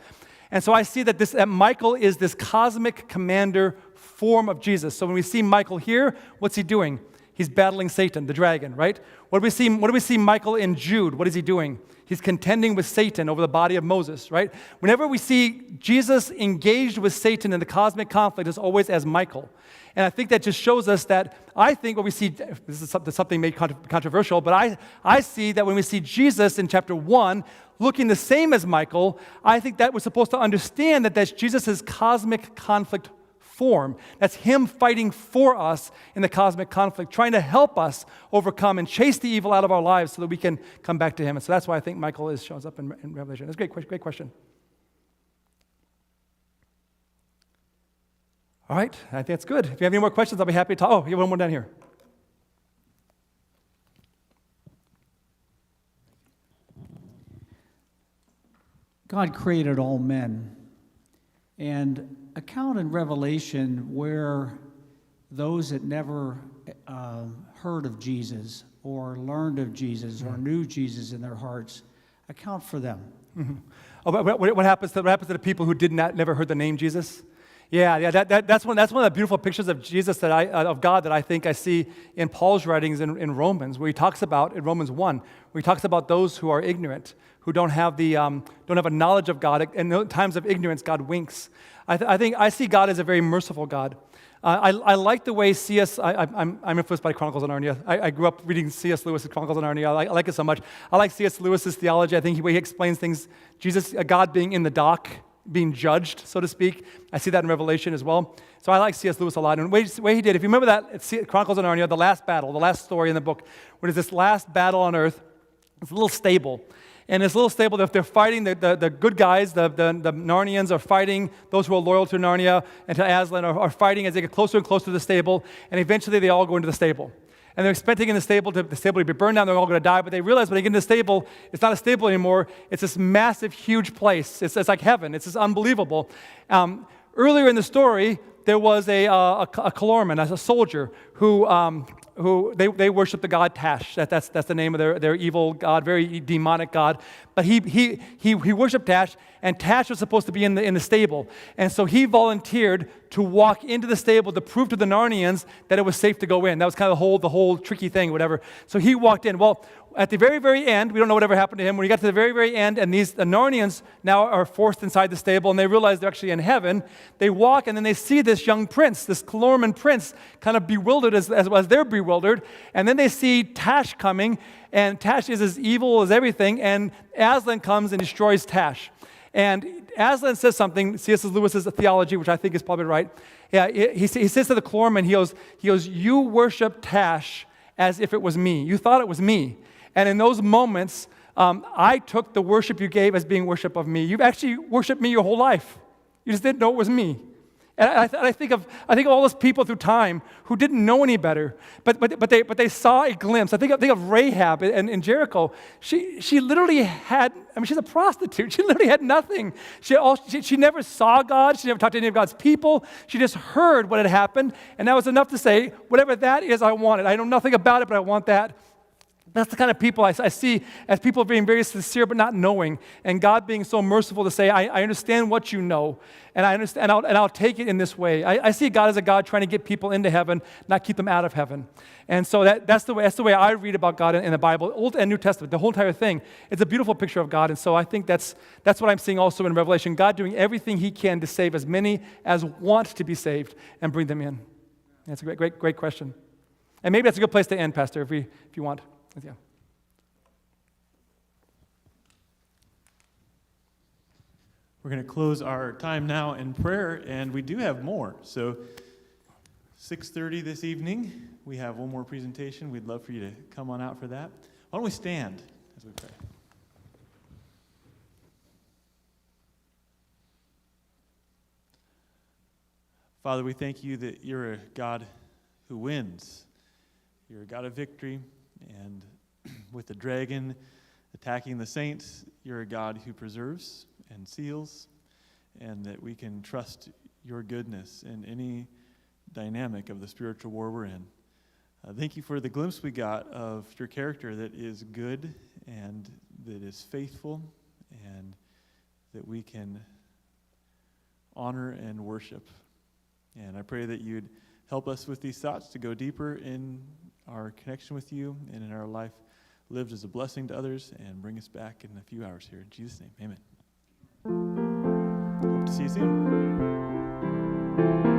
And so I see that Michael is this cosmic commander form of Jesus. So when we see Michael here, what's he doing? He's battling Satan, the dragon, right? What do we see Michael in Jude? What is he doing? He's contending with Satan over the body of Moses, right? Whenever we see Jesus engaged with Satan in the cosmic conflict, it's always as Michael. And I think that just shows us that I think what we see, this is something made controversial, but I see that when we see Jesus in chapter 1 looking the same as Michael, I think that we're supposed to understand that that's Jesus' cosmic conflict form. That's him fighting for us in the cosmic conflict, trying to help us overcome and chase the evil out of our lives so that we can come back to him. And so that's why I think Michael shows up in Revelation. That's a great question. All right, I think that's good. If you have any more questions, I'll be happy to talk. Oh, you have one more down here. God created all men. And account in Revelation where those that never heard of Jesus or learned of Jesus or knew Jesus in their hearts, account for them. Mm-hmm. Oh, but what happens to the people who never heard the name Jesus? Yeah. That's one of the beautiful pictures of Jesus of God that I think I see in Paul's writings in Romans, where he talks about in Romans 1, where he talks about those who are ignorant, who don't have a knowledge of God. In times of ignorance, God winks. I think I see God as a very merciful God. I like the way I'm influenced by Chronicles of Narnia. I grew up reading C.S. Lewis's Chronicles of Narnia. I like it so much. I like C.S. Lewis's theology. I think the way he explains things, God being in the dock, being judged, so to speak. I see that in Revelation as well. So I like C.S. Lewis a lot. And the way he did, if you remember that, it's Chronicles of Narnia, the last battle, the last story in the book, where there's this last battle on earth. It's a little stable. And this little stable, they're fighting, the good guys, the Narnians are fighting, those who are loyal to Narnia and to Aslan are fighting as they get closer and closer to the stable, and eventually they all go into the stable. And they're expecting the stable to be burned down. They're all going to die. But they realize when they get in the stable, it's not a stable anymore. It's this massive, huge place. It's like heaven. It's just unbelievable. Earlier in the story, there was a Calorman, a soldier, who they worship the god Tash. That's the name of their evil god, very demonic god. But he worshipped Tash, and Tash was supposed to be in the stable. And so he volunteered to walk into the stable to prove to the Narnians that it was safe to go in. That was kind of the whole tricky thing, whatever. So he walked in. Well, at the very, very end, we don't know whatever happened to him. When he got to the very, very end, and the Narnians now are forced inside the stable, and they realize they're actually in heaven, they walk, and then they see this young prince, this Calorman prince, kind of bewildered as they're bewildered. And then they see Tash coming, and Tash is as evil as everything, and Aslan comes and destroys Tash. And Aslan says something, C.S. Lewis's theology, which I think is probably right. Yeah, he says to the Calorman, he goes, you worship Tash as if it was me. You thought it was me. And in those moments, I took the worship you gave as being worship of me. You've actually worshiped me your whole life. You just didn't know it was me. And I think of all those people through time who didn't know any better, but they saw a glimpse. I think of Rahab in Jericho. She literally had. I mean, she's a prostitute. She literally had nothing. She never saw God. She never talked to any of God's people. She just heard what had happened, and that was enough to say, whatever that is, I want it. I know nothing about it, but I want that. That's the kind of people I see as people being very sincere but not knowing, and God being so merciful to say, I understand what you know, and I understand, and I'll take it in this way. I see God as a God trying to get people into heaven, not keep them out of heaven. And so that's the way I read about God in the Bible, Old and New Testament, the whole entire thing. It's a beautiful picture of God, and so I think that's what I'm seeing also in Revelation, God doing everything he can to save as many as want to be saved and bring them in. That's a great question. And maybe that's a good place to end, Pastor, if you want. Yeah. We're going to close our time now in prayer, and we do have more. So 6:30 this evening, we have one more presentation. We'd love for you to come on out for that. Why don't we stand as we pray? Father, we thank you that you're a God who wins. You're a God of victory. And with the dragon attacking the saints, you're a God who preserves and seals, and that we can trust your goodness in any dynamic of the spiritual war we're in. Thank you for the glimpse we got of your character that is good and that is faithful, and that we can honor and worship. And I pray that you'd help us with these thoughts to go deeper in our connection with you and in our life lived as a blessing to others, and bring us back in a few hours here. In Jesus' name, amen. Hope to see you soon.